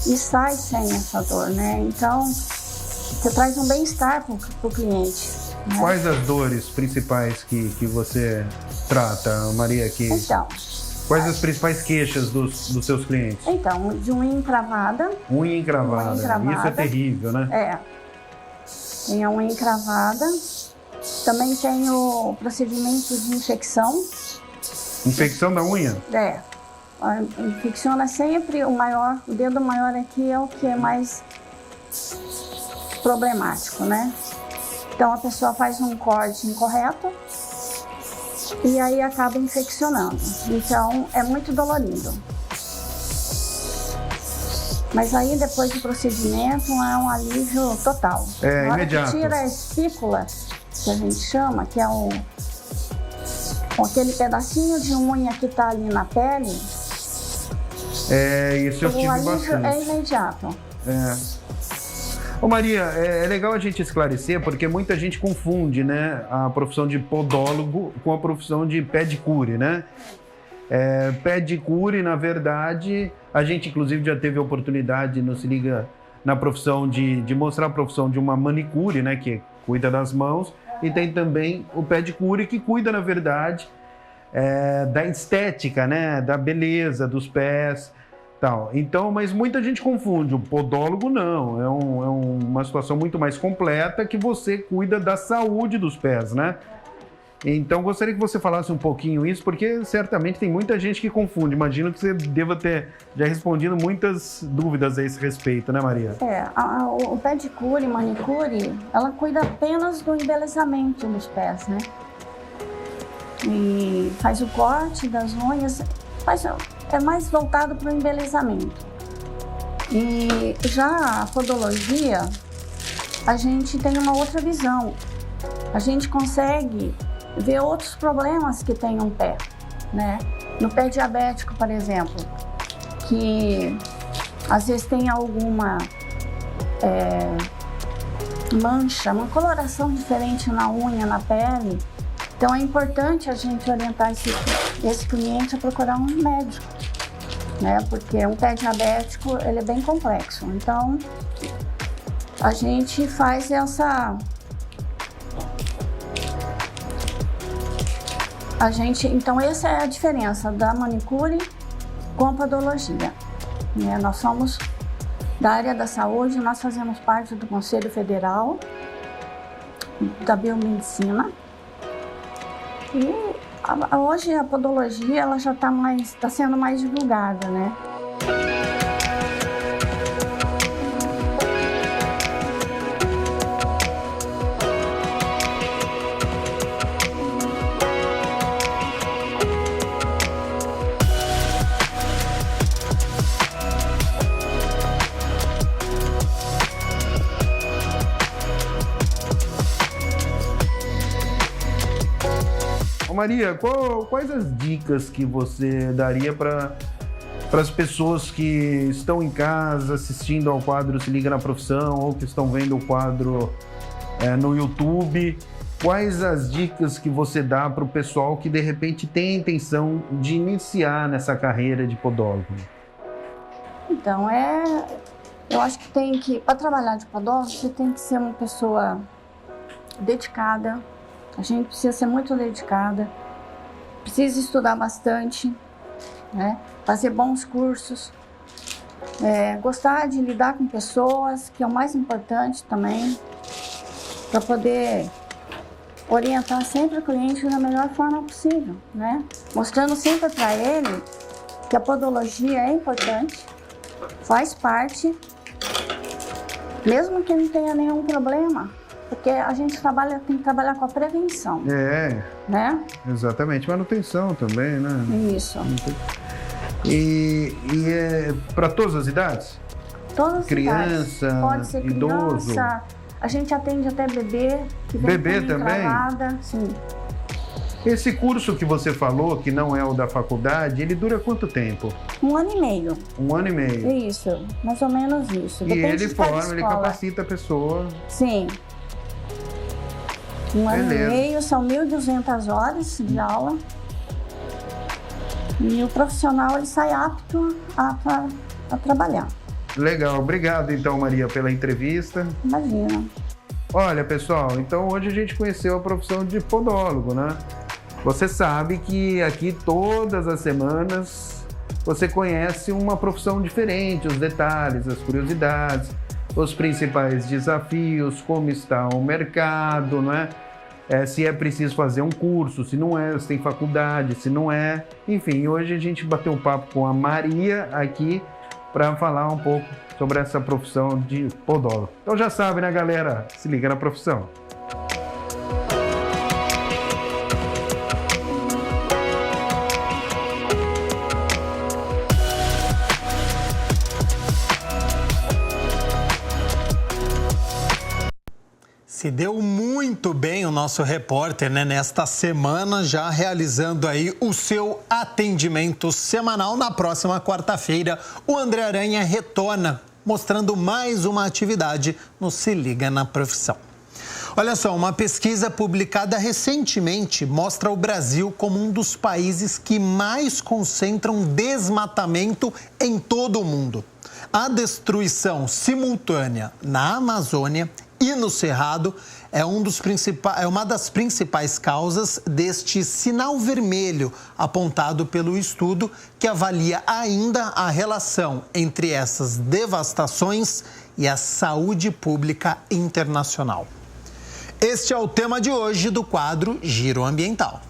Speaker 19: e sai sem essa dor, né? Então, você traz um bem-estar para o cliente. Né?
Speaker 17: Quais as dores principais que você trata, Maria, aqui?
Speaker 19: Então,
Speaker 17: quais as principais queixas dos seus clientes?
Speaker 19: Então, de unha encravada.
Speaker 17: Unha encravada. Isso é terrível, né?
Speaker 19: Tem a unha encravada. Também tem o procedimento de infecção.
Speaker 17: Infecção da unha?
Speaker 19: Infecciona sempre o dedo maior aqui é o que é mais problemático, né? Então a pessoa faz um corte incorreto e aí acaba infeccionando. Então é muito dolorido. Mas aí depois do procedimento é um alívio total. Na hora
Speaker 17: imediato.
Speaker 19: que tira a espícula, que a gente chama, que é aquele pedacinho de unha que está ali na pele.
Speaker 17: Isso eu tive bastante.
Speaker 19: É imediato.
Speaker 17: Ô Maria, é legal a gente esclarecer, porque muita gente confunde, né, a profissão de podólogo com a profissão de pedicure, né? Pedicure, na verdade, a gente inclusive já teve a oportunidade no Se Liga na profissão de mostrar a profissão de uma manicure, né, que cuida das mãos, e tem também o pedicure, que cuida, na verdade, da estética, né, da beleza dos pés, tal. Então, mas muita gente confunde, o podólogo não, é uma situação muito mais completa, que você cuida da saúde dos pés, né? Então, gostaria que você falasse um pouquinho isso, porque certamente tem muita gente que confunde. Imagino que você deva ter já respondido muitas dúvidas a esse respeito, né, Maria?
Speaker 19: O pedicure e manicure, ela cuida apenas do embelezamento dos pés, né? E faz o corte das unhas, é mais voltado para o embelezamento. E já a podologia, a gente tem uma outra visão. A gente consegue ver outros problemas que tem no pé, né? No pé diabético, por exemplo, que às vezes tem alguma mancha, uma coloração diferente na unha, na pele. Então é importante a gente orientar esse cliente a procurar um médico, né? Porque um pé diabético, ele é bem complexo. Então a gente faz então essa é a diferença da manicure com a podologia, né? Nós somos da área da saúde, nós fazemos parte do Conselho Federal da Biomedicina e hoje a podologia ela já está sendo mais divulgada, né?
Speaker 17: Maria, quais as dicas que você daria para as pessoas que estão em casa assistindo ao quadro Se Liga na Profissão ou que estão vendo o quadro no YouTube? Quais as dicas que você dá para o pessoal que de repente tem a intenção de iniciar nessa carreira de podólogo?
Speaker 19: Então, eu acho que para trabalhar de podólogo, você tem que ser uma pessoa dedicada. A gente precisa ser muito dedicada, precisa estudar bastante, né? Fazer bons cursos, gostar de lidar com pessoas, que é o mais importante também, para poder orientar sempre o cliente da melhor forma possível, né? Mostrando sempre para ele que a podologia é importante, faz parte, mesmo que não tenha nenhum problema. Porque a gente tem que trabalhar com a prevenção. Né?
Speaker 17: Exatamente. Manutenção também, né?
Speaker 19: Isso.
Speaker 17: E é para todas as idades?
Speaker 19: Todas as idades.
Speaker 17: Criança,
Speaker 19: pode ser
Speaker 17: idoso.
Speaker 19: Criança. A gente atende até bebê. Que vem
Speaker 17: bebê também?
Speaker 19: Travada. Sim.
Speaker 17: Esse curso que você falou, que não é o da faculdade, ele dura quanto tempo?
Speaker 19: 1 ano e meio.
Speaker 17: 1 ano e meio.
Speaker 19: Isso. Mais ou menos isso.
Speaker 17: E ele capacita a pessoa.
Speaker 19: Sim. 1 ano e meio, são 1.200 horas de aula. E o profissional ele sai apto a trabalhar.
Speaker 17: Legal, obrigado então, Maria, pela entrevista.
Speaker 19: Imagina.
Speaker 17: Olha, pessoal, então hoje a gente conheceu a profissão de podólogo, né? Você sabe que aqui todas as semanas você conhece uma profissão diferente, os detalhes, as curiosidades, os principais desafios, como está o mercado, não é? Se é preciso fazer um curso, se não é, se tem faculdade, se não é. Enfim, hoje a gente bateu um papo com a Maria aqui para falar um pouco sobre essa profissão de podólogo. Então já sabe, né, galera? Se liga na profissão.
Speaker 1: Se deu muito bem o nosso repórter, né, nesta semana, já realizando aí o seu atendimento semanal. Na próxima quarta-feira, o André Aranha retorna, mostrando mais uma atividade no Se Liga na Profissão. Olha só, uma pesquisa publicada recentemente mostra o Brasil como um dos países que mais concentram desmatamento em todo o mundo. A destruição simultânea na Amazônia e no Cerrado é uma das principais causas deste sinal vermelho apontado pelo estudo que avalia ainda a relação entre essas devastações e a saúde pública internacional. Este é o tema de hoje do quadro Giro Ambiental.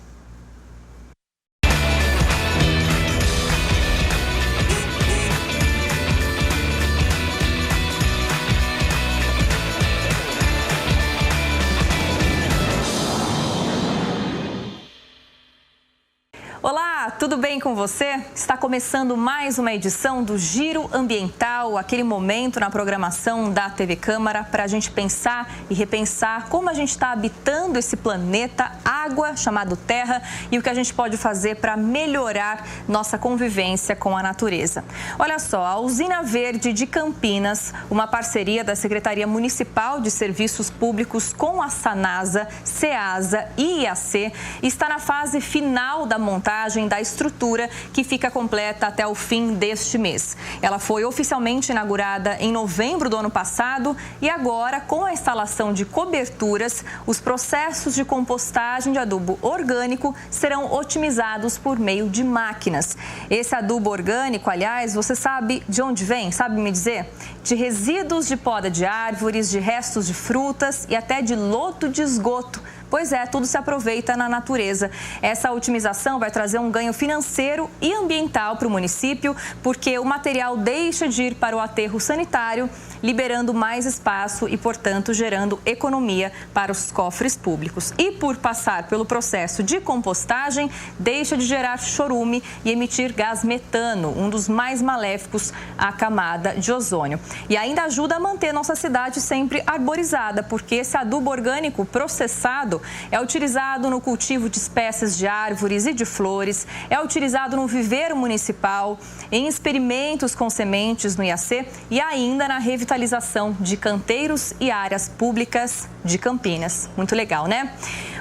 Speaker 20: Olá, tudo bem com você? Está começando mais uma edição do Giro Ambiental, aquele momento na programação da TV Câmara para a gente pensar e repensar como a gente está habitando esse planeta, água, chamado Terra, e o que a gente pode fazer para melhorar nossa convivência com a natureza. Olha só, a Usina Verde de Campinas, uma parceria da Secretaria Municipal de Serviços Públicos com a Sanasa, Ceasa e IAC, está na fase final da montagem da estrutura que fica completa até o fim deste mês. Ela foi oficialmente inaugurada em novembro do ano passado e agora, com a instalação de coberturas, os processos de compostagem de adubo orgânico serão otimizados por meio de máquinas. Esse adubo orgânico, aliás, você sabe de onde vem? Sabe me dizer? De resíduos de poda de árvores, de restos de frutas e até de lodo de esgoto. Pois é, tudo se aproveita na natureza. Essa otimização vai trazer um ganho financeiro e ambiental para o município, porque o material deixa de ir para o aterro sanitário, liberando mais espaço e, portanto, gerando economia para os cofres públicos. E por passar pelo processo de compostagem, deixa de gerar chorume e emitir gás metano, um dos mais maléficos à camada de ozônio. E ainda ajuda a manter nossa cidade sempre arborizada, porque esse adubo orgânico processado é utilizado no cultivo de espécies de árvores e de flores, é utilizado no viveiro municipal, em experimentos com sementes no IAC e ainda na revitalização de canteiros e áreas públicas de Campinas. Muito legal, né?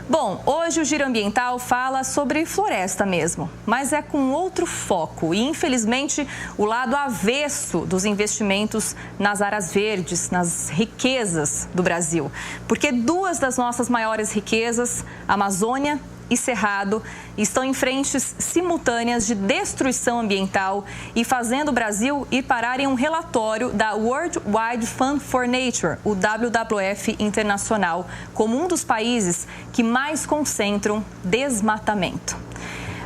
Speaker 20: Bom, hoje o Giro Ambiental fala sobre floresta mesmo, mas é com outro foco e, infelizmente, o lado avesso dos investimentos nas áreas verdes, nas riquezas do Brasil. Porque duas das nossas maiores riquezas, Amazônia e Cerrado, estão em frentes simultâneas de destruição ambiental e fazendo o Brasil ir parar em um relatório da World Wide Fund for Nature, o WWF Internacional, como um dos países que mais concentram desmatamento.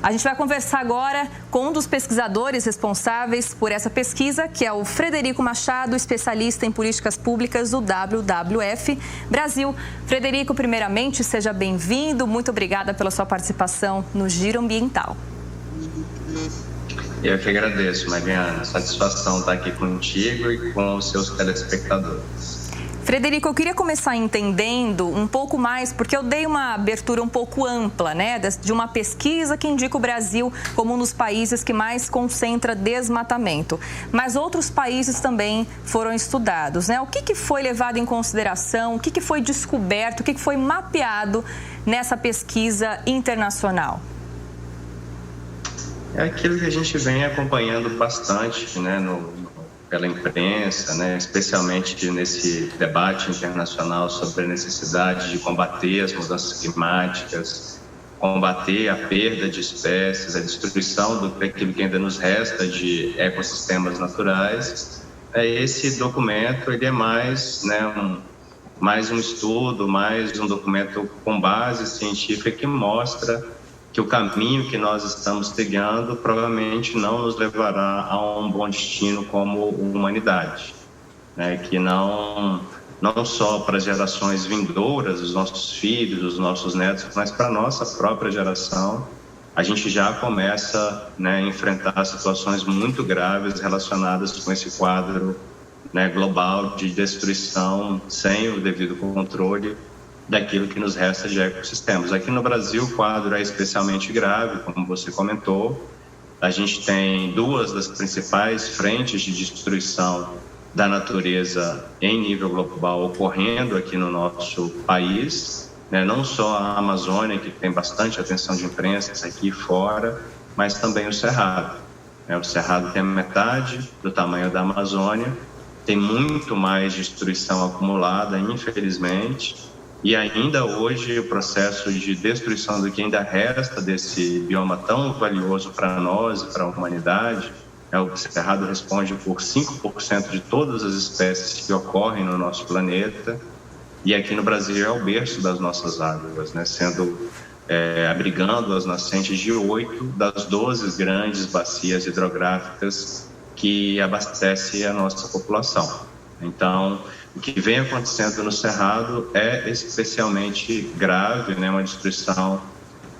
Speaker 20: A gente vai conversar agora com um dos pesquisadores responsáveis por essa pesquisa, que é o Frederico Machado, especialista em políticas públicas do WWF Brasil. Frederico, primeiramente, seja bem-vindo. Muito obrigada pela sua participação no Giro Ambiental.
Speaker 21: Eu que agradeço, Mariana. Satisfação estar aqui contigo e com os seus telespectadores.
Speaker 20: Frederico, eu queria começar entendendo um pouco mais, porque eu dei uma abertura um pouco ampla, né, de uma pesquisa que indica o Brasil como um dos países que mais concentra desmatamento. Mas outros países também foram estudados, né? O que foi levado em consideração, o que foi descoberto, o que foi mapeado nessa pesquisa internacional?
Speaker 21: É aquilo que a gente vem acompanhando bastante, né, pela imprensa, né, especialmente nesse debate internacional sobre a necessidade de combater as mudanças climáticas, combater a perda de espécies, a destruição daquilo que ainda nos resta de ecossistemas naturais. Esse documento ele é mais, né, mais um estudo, mais um documento com base científica que mostra que o caminho que nós estamos trilhando provavelmente não nos levará a um bom destino como humanidade, né? Que não só para as gerações vindouras, os nossos filhos, os nossos netos, mas para a nossa própria geração, a gente já começa, né, a enfrentar situações muito graves relacionadas com esse quadro, né, global de destruição sem o devido controle daquilo que nos resta de ecossistemas. Aqui no Brasil, o quadro é especialmente grave, como você comentou. A gente tem duas das principais frentes de destruição da natureza em nível global ocorrendo aqui no nosso país, né? Não só a Amazônia, que tem bastante atenção de imprensa aqui e fora, mas também o Cerrado. O Cerrado tem metade do tamanho da Amazônia, tem muito mais destruição acumulada, infelizmente, e ainda hoje o processo de destruição do que ainda resta desse bioma tão valioso para nós e para a humanidade. O Cerrado responde por 5% de todas as espécies que ocorrem no nosso planeta, e aqui no Brasil é o berço das nossas águas, né? Abrigando as nascentes de 8 das 12 grandes bacias hidrográficas que abastecem a nossa população. Então, o que vem acontecendo no Cerrado é especialmente grave, né? Uma destruição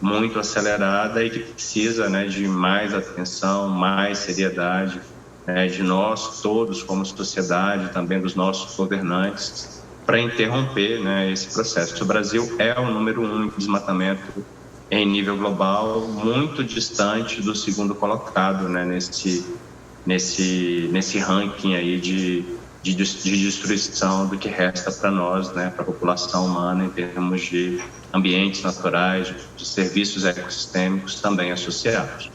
Speaker 21: muito acelerada e que precisa, né, de mais atenção, mais seriedade, né, de nós todos como sociedade, também dos nossos governantes, para interromper, né, esse processo. O Brasil é o número 1 em desmatamento em nível global, muito distante do segundo colocado, né, nesse ranking aí de destruição do que resta para nós, né, para a população humana, em termos de ambientes naturais, de serviços ecossistêmicos também associados.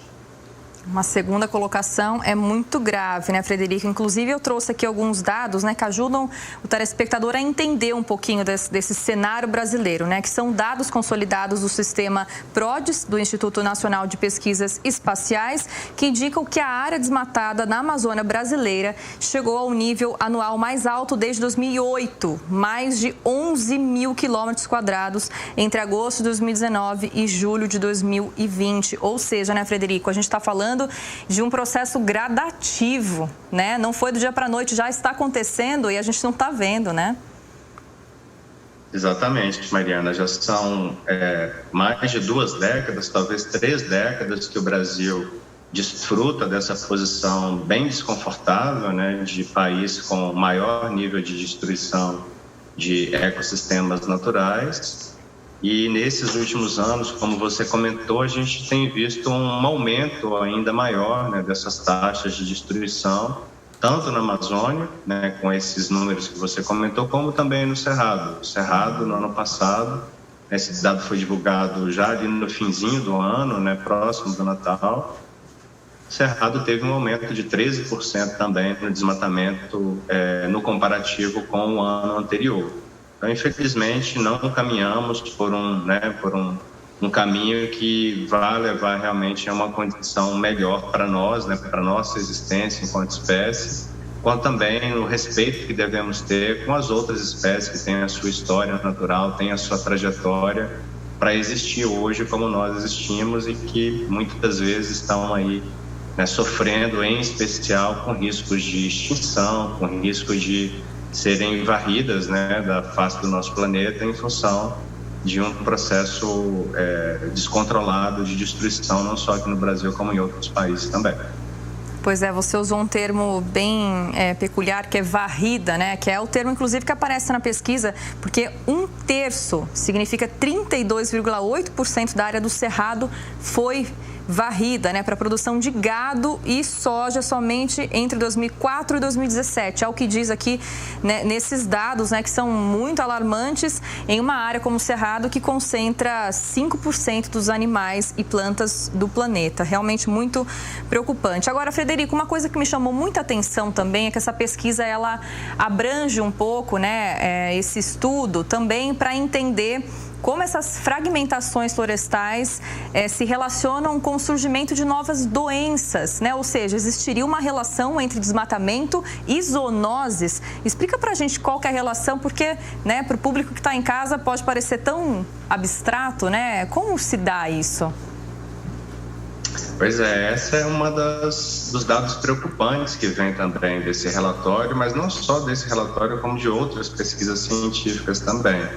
Speaker 20: Uma segunda colocação é muito grave, né, Frederico? Inclusive, eu trouxe aqui alguns dados, né, que ajudam o telespectador a entender um pouquinho desse cenário brasileiro, né, que são dados consolidados do sistema PRODES, do Instituto Nacional de Pesquisas Espaciais, que indicam que a área desmatada na Amazônia brasileira chegou ao nível anual mais alto desde 2008, mais de 11 mil quilômetros quadrados entre agosto de 2019 e julho de 2020. Ou seja, né, Frederico, a gente está falando de um processo gradativo, né? Não foi do dia para a noite, já está acontecendo e a gente não está vendo, né?
Speaker 21: Exatamente, Mariana. Já são mais de 2 décadas, talvez 3 décadas, que o Brasil desfruta dessa posição bem desconfortável, né, de país com maior nível de destruição de ecossistemas naturais. E nesses últimos anos, como você comentou, a gente tem visto um aumento ainda maior, né, dessas taxas de destruição, tanto na Amazônia, né, com esses números que você comentou, como também no Cerrado. O Cerrado, no ano passado, esse dado foi divulgado já ali no finzinho do ano, né, próximo do Natal. O Cerrado teve um aumento de 13% também no desmatamento no comparativo com o ano anterior. Então, infelizmente, não caminhamos por um caminho que vai levar realmente a uma condição melhor para nós, né, para a nossa existência enquanto espécie, quanto também o respeito que devemos ter com as outras espécies que têm a sua história natural, têm a sua trajetória para existir hoje como nós existimos e que muitas vezes estão aí, né, sofrendo, em especial, com riscos de extinção, com riscos de serem varridas, né, da face do nosso planeta em função de um processo descontrolado de destruição, não só aqui no Brasil, como em outros países também.
Speaker 20: Pois é, você usou um termo bem peculiar, que é varrida, né? Que é o termo, inclusive, que aparece na pesquisa, porque 1/3 significa 32,8% da área do Cerrado foi varrida, né, para a produção de gado e soja somente entre 2004 e 2017. É o que diz aqui, né, nesses dados, né, que são muito alarmantes em uma área como o Cerrado, que concentra 5% dos animais e plantas do planeta. Realmente muito preocupante. Agora, Frederico, uma coisa que me chamou muita atenção também é que essa pesquisa, ela abrange um pouco, né, esse estudo também para entender como essas fragmentações florestais se relacionam com o surgimento de novas doenças, né? Ou seja, existiria uma relação entre desmatamento e zoonoses. Explica pra gente qual que é a relação, porque, né, para o público que está em casa pode parecer tão abstrato, né? Como se dá isso?
Speaker 21: Pois é, essa é uma dos dados preocupantes que vem também desse relatório, mas não só desse relatório, como de outras pesquisas científicas também.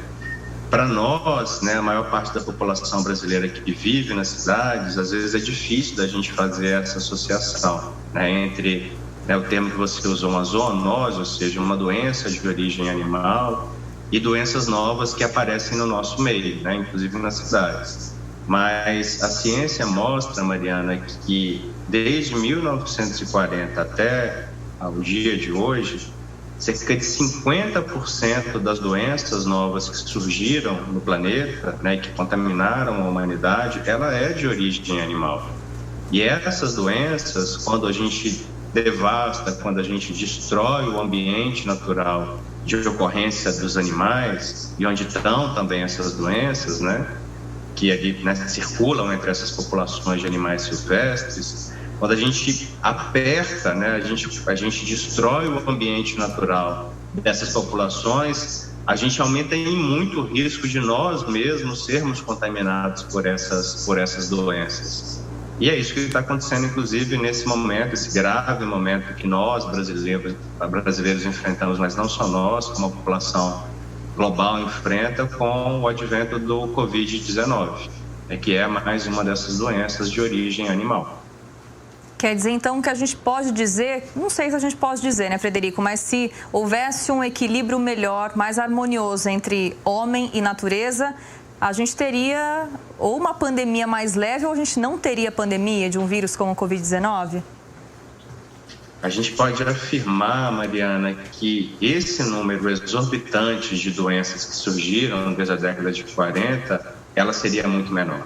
Speaker 21: Para nós, né, a maior parte da população brasileira que vive nas cidades, às vezes é difícil da gente fazer essa associação, né, entre, né, o termo que você usou, uma zoonose, ou seja, uma doença de origem animal, e doenças novas que aparecem no nosso meio, né, inclusive nas cidades. Mas a ciência mostra, Mariana, que desde 1940 até o dia de hoje, cerca de 50% das doenças novas que surgiram no planeta, né, que contaminaram a humanidade, ela é de origem animal. E essas doenças, quando a gente devasta, quando a gente destrói o ambiente natural de ocorrência dos animais, e onde estão também essas doenças, né, que ali, né, circulam entre essas populações de animais silvestres, quando a gente aperta, né, a gente destrói o ambiente natural dessas populações, a gente aumenta em muito o risco de nós mesmos sermos contaminados por essas doenças. E é isso que está acontecendo, inclusive, nesse momento, esse grave momento que nós, brasileiros enfrentamos, mas não só nós, como a população global enfrenta com o advento do Covid-19, que é mais uma dessas doenças de origem animal.
Speaker 20: Quer dizer, então, que a gente pode dizer, não sei se a gente pode dizer, né, Frederico, mas se houvesse um equilíbrio melhor, mais harmonioso entre homem e natureza, a gente teria ou uma pandemia mais leve ou a gente não teria pandemia de um vírus como o Covid-19?
Speaker 21: A gente pode afirmar, Mariana, que esse número exorbitante de doenças que surgiram desde a década de 40, ela seria muito menor,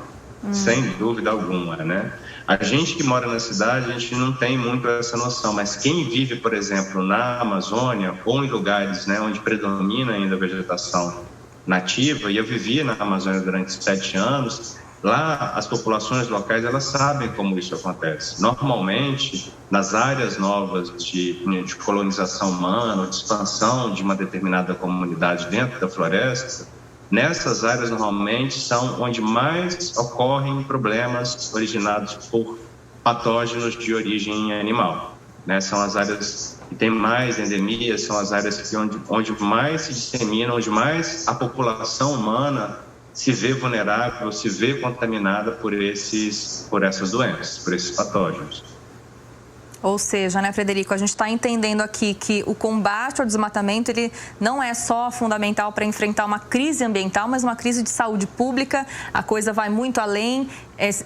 Speaker 21: sem dúvida alguma, né? A gente que mora na cidade, a gente não tem muito essa noção, mas quem vive, por exemplo, na Amazônia ou em lugares, né, onde predomina ainda a vegetação nativa, e eu vivi na Amazônia durante 7 anos, lá as populações locais, elas sabem como isso acontece. Normalmente, nas áreas novas de colonização humana, ou de expansão de uma determinada comunidade dentro da floresta, nessas áreas normalmente são onde mais ocorrem problemas originados por patógenos de origem animal, né? São as áreas que tem mais endemias, são as áreas onde mais se disseminam, onde mais a população humana se vê vulnerável, se vê contaminada por essas doenças, por esses patógenos.
Speaker 20: Ou seja, né, Frederico, a gente está entendendo aqui que o combate ao desmatamento ele não é só fundamental para enfrentar uma crise ambiental, mas uma crise de saúde pública. A coisa vai muito além,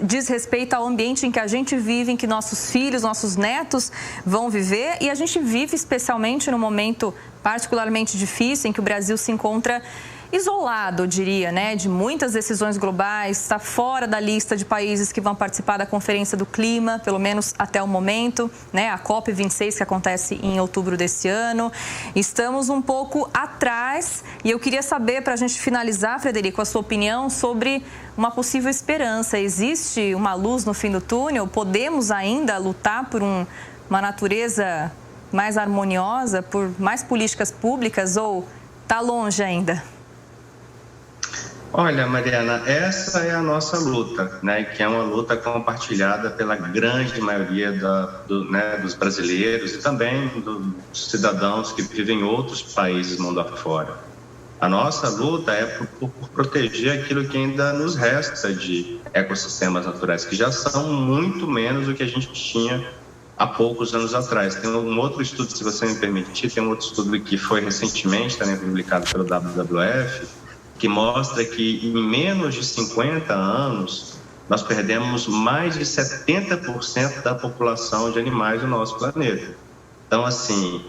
Speaker 20: diz respeito ao ambiente em que a gente vive, em que nossos filhos, nossos netos vão viver. E a gente vive especialmente num momento particularmente difícil, em que o Brasil se encontra isolado, eu diria, né, de muitas decisões globais, está fora da lista de países que vão participar da Conferência do Clima, pelo menos até o momento, né, a COP26 que acontece em outubro desse ano. Estamos um pouco atrás e eu queria saber, para a gente finalizar, Frederico, a sua opinião sobre uma possível esperança. Existe uma luz no fim do túnel? Podemos ainda lutar por uma natureza mais harmoniosa, por mais políticas públicas ou está longe ainda?
Speaker 21: Olha, Mariana, essa é a nossa luta, né, que é uma luta compartilhada pela grande maioria dos brasileiros e também dos cidadãos que vivem em outros países mundo afora. A nossa luta é por proteger aquilo que ainda nos resta de ecossistemas naturais, que já são muito menos do que a gente tinha há poucos anos atrás. Tem um outro estudo, se você me permitir, tem um outro estudo que foi recentemente também publicado pelo WWF, que mostra que em menos de 50 anos nós perdemos mais de 70% da população de animais do nosso planeta. Então, assim,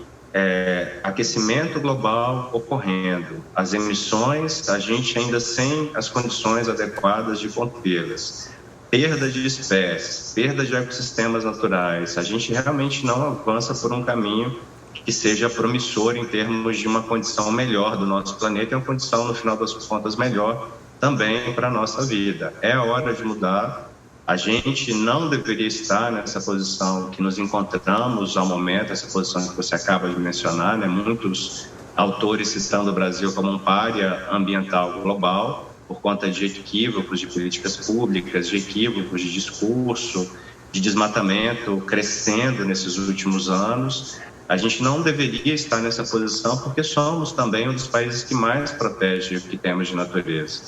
Speaker 21: aquecimento global ocorrendo, as emissões, a gente ainda sem as condições adequadas de contê-las, perda de espécies, perda de ecossistemas naturais, a gente realmente não avança por um caminho que seja promissor em termos de uma condição melhor do nosso planeta e uma condição, no final das contas, melhor também para a nossa vida. É hora de mudar. A gente não deveria estar nessa posição que nos encontramos ao momento, essa posição que você acaba de mencionar, né? Muitos autores citando o Brasil como um pária ambiental global por conta de equívocos de políticas públicas, de equívocos de discurso, de desmatamento crescendo nesses últimos anos. A gente não deveria estar nessa posição porque somos também um dos países que mais protege o que temos de natureza.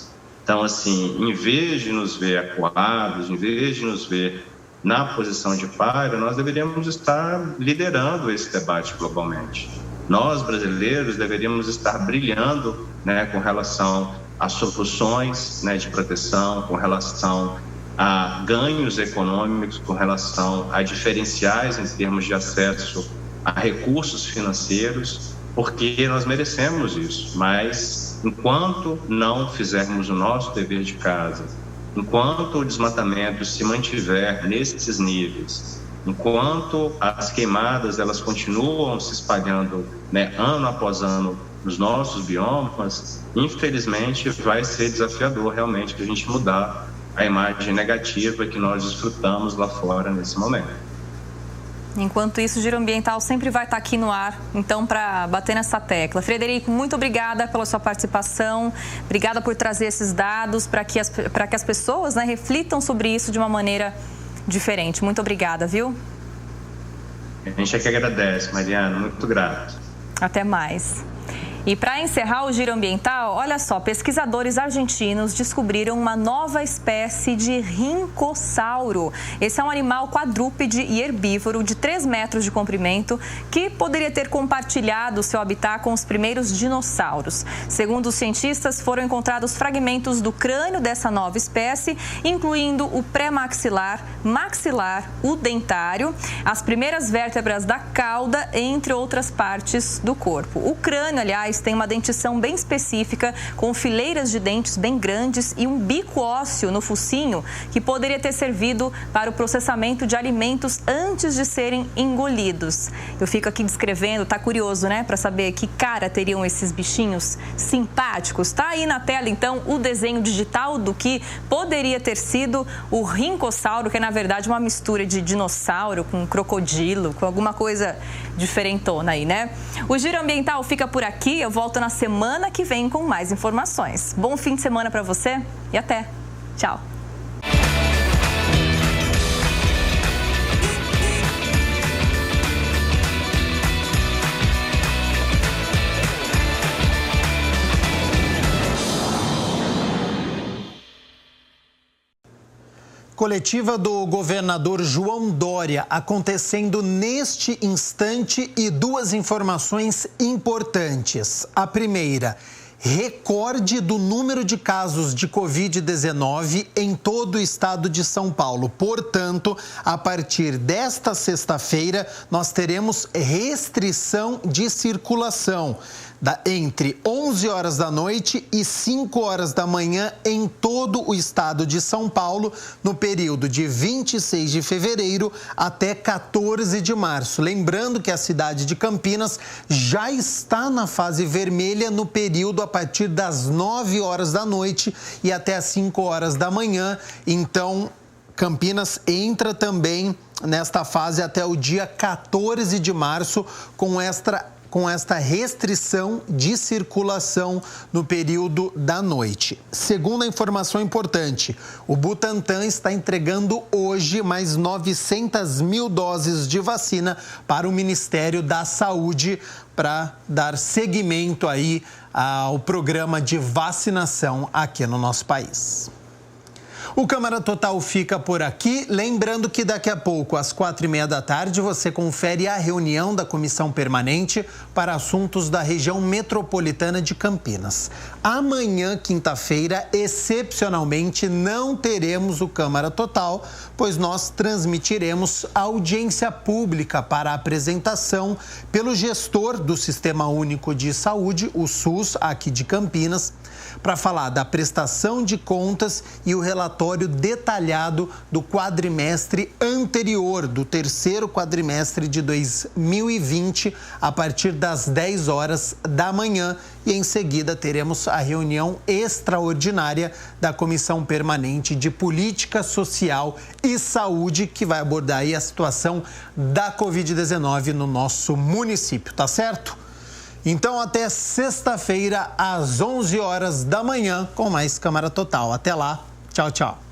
Speaker 21: Então, assim, em vez de nos ver acuados, em vez de nos ver na posição de pária, nós deveríamos estar liderando esse debate globalmente. Nós, brasileiros, deveríamos estar brilhando, né, com relação a soluções, né, de proteção, com relação a ganhos econômicos, com relação a diferenciais em termos de acesso a recursos financeiros, porque nós merecemos isso, mas enquanto não fizermos o nosso dever de casa, enquanto o desmatamento se mantiver nesses níveis, enquanto as queimadas elas continuam se espalhando, né, ano após ano nos nossos biomas, infelizmente vai ser desafiador realmente a gente mudar a imagem negativa que nós desfrutamos lá fora nesse momento.
Speaker 20: Enquanto isso, o Giro Ambiental sempre vai estar aqui no ar, então, para bater nessa tecla. Frederico, muito obrigada pela sua participação, obrigada por trazer esses dados para que as pessoas, né, reflitam sobre isso de uma maneira diferente. Muito obrigada, viu?
Speaker 21: A gente é que agradece, Mariana, muito grato.
Speaker 20: Até mais. E para encerrar o Giro Ambiental, olha só, pesquisadores argentinos descobriram uma nova espécie de rincossauro. Esse é um animal quadrúpede e herbívoro de 3 metros de comprimento que poderia ter compartilhado seu habitat com os primeiros dinossauros. Segundo os cientistas, foram encontrados fragmentos do crânio dessa nova espécie, incluindo o pré-maxilar, maxilar, o dentário, as primeiras vértebras da cauda, entre outras partes do corpo. O crânio, aliás, tem uma dentição bem específica, com fileiras de dentes bem grandes e um bico ósseo no focinho que poderia ter servido para o processamento de alimentos antes de serem engolidos. Eu fico aqui descrevendo, tá curioso, né? Para saber que cara teriam esses bichinhos simpáticos. Tá aí na tela, então, o desenho digital do que poderia ter sido o rincossauro, que é, na verdade, uma mistura de dinossauro com crocodilo, com alguma coisa diferentona aí, né? O Giro Ambiental fica por aqui. Eu volto na semana que vem com mais informações. Bom fim de semana para você e até. Tchau.
Speaker 1: Coletiva do governador João Dória acontecendo neste instante e 2 informações importantes. A primeira, recorde do número de casos de Covid-19 em todo o estado de São Paulo. Portanto, a partir desta sexta-feira, nós teremos restrição de circulação entre 11 horas da noite e 5 horas da manhã em todo o estado de São Paulo, no período de 26 de fevereiro até 14 de março. Lembrando que a cidade de Campinas já está na fase vermelha no período a partir das 9 horas da noite e até as 5 horas da manhã. Então, Campinas entra também nesta fase até o dia 14 de março com esta restrição de circulação no período da noite. Segunda informação importante, o Butantan está entregando hoje mais 900 mil doses de vacina para o Ministério da Saúde para dar seguimento aí ao programa de vacinação aqui no nosso país. O Câmara Total fica por aqui. Lembrando que daqui a pouco, às 4h30 da tarde, você confere a reunião da Comissão Permanente para Assuntos da Região Metropolitana de Campinas. Amanhã, quinta-feira, excepcionalmente, não teremos o Câmara Total, pois nós transmitiremos audiência pública para a apresentação pelo gestor do Sistema Único de Saúde, o SUS, aqui de Campinas, para falar da prestação de contas e o relatório detalhado do quadrimestre anterior, do terceiro quadrimestre de 2020, a partir das 10 horas da manhã. E em seguida teremos a reunião extraordinária da Comissão Permanente de Política Social e Saúde, que vai abordar aí a situação da Covid-19 no nosso município, tá certo? Então, até sexta-feira, às 11 horas da manhã, com mais Câmara Total. Até lá. Tchau, tchau.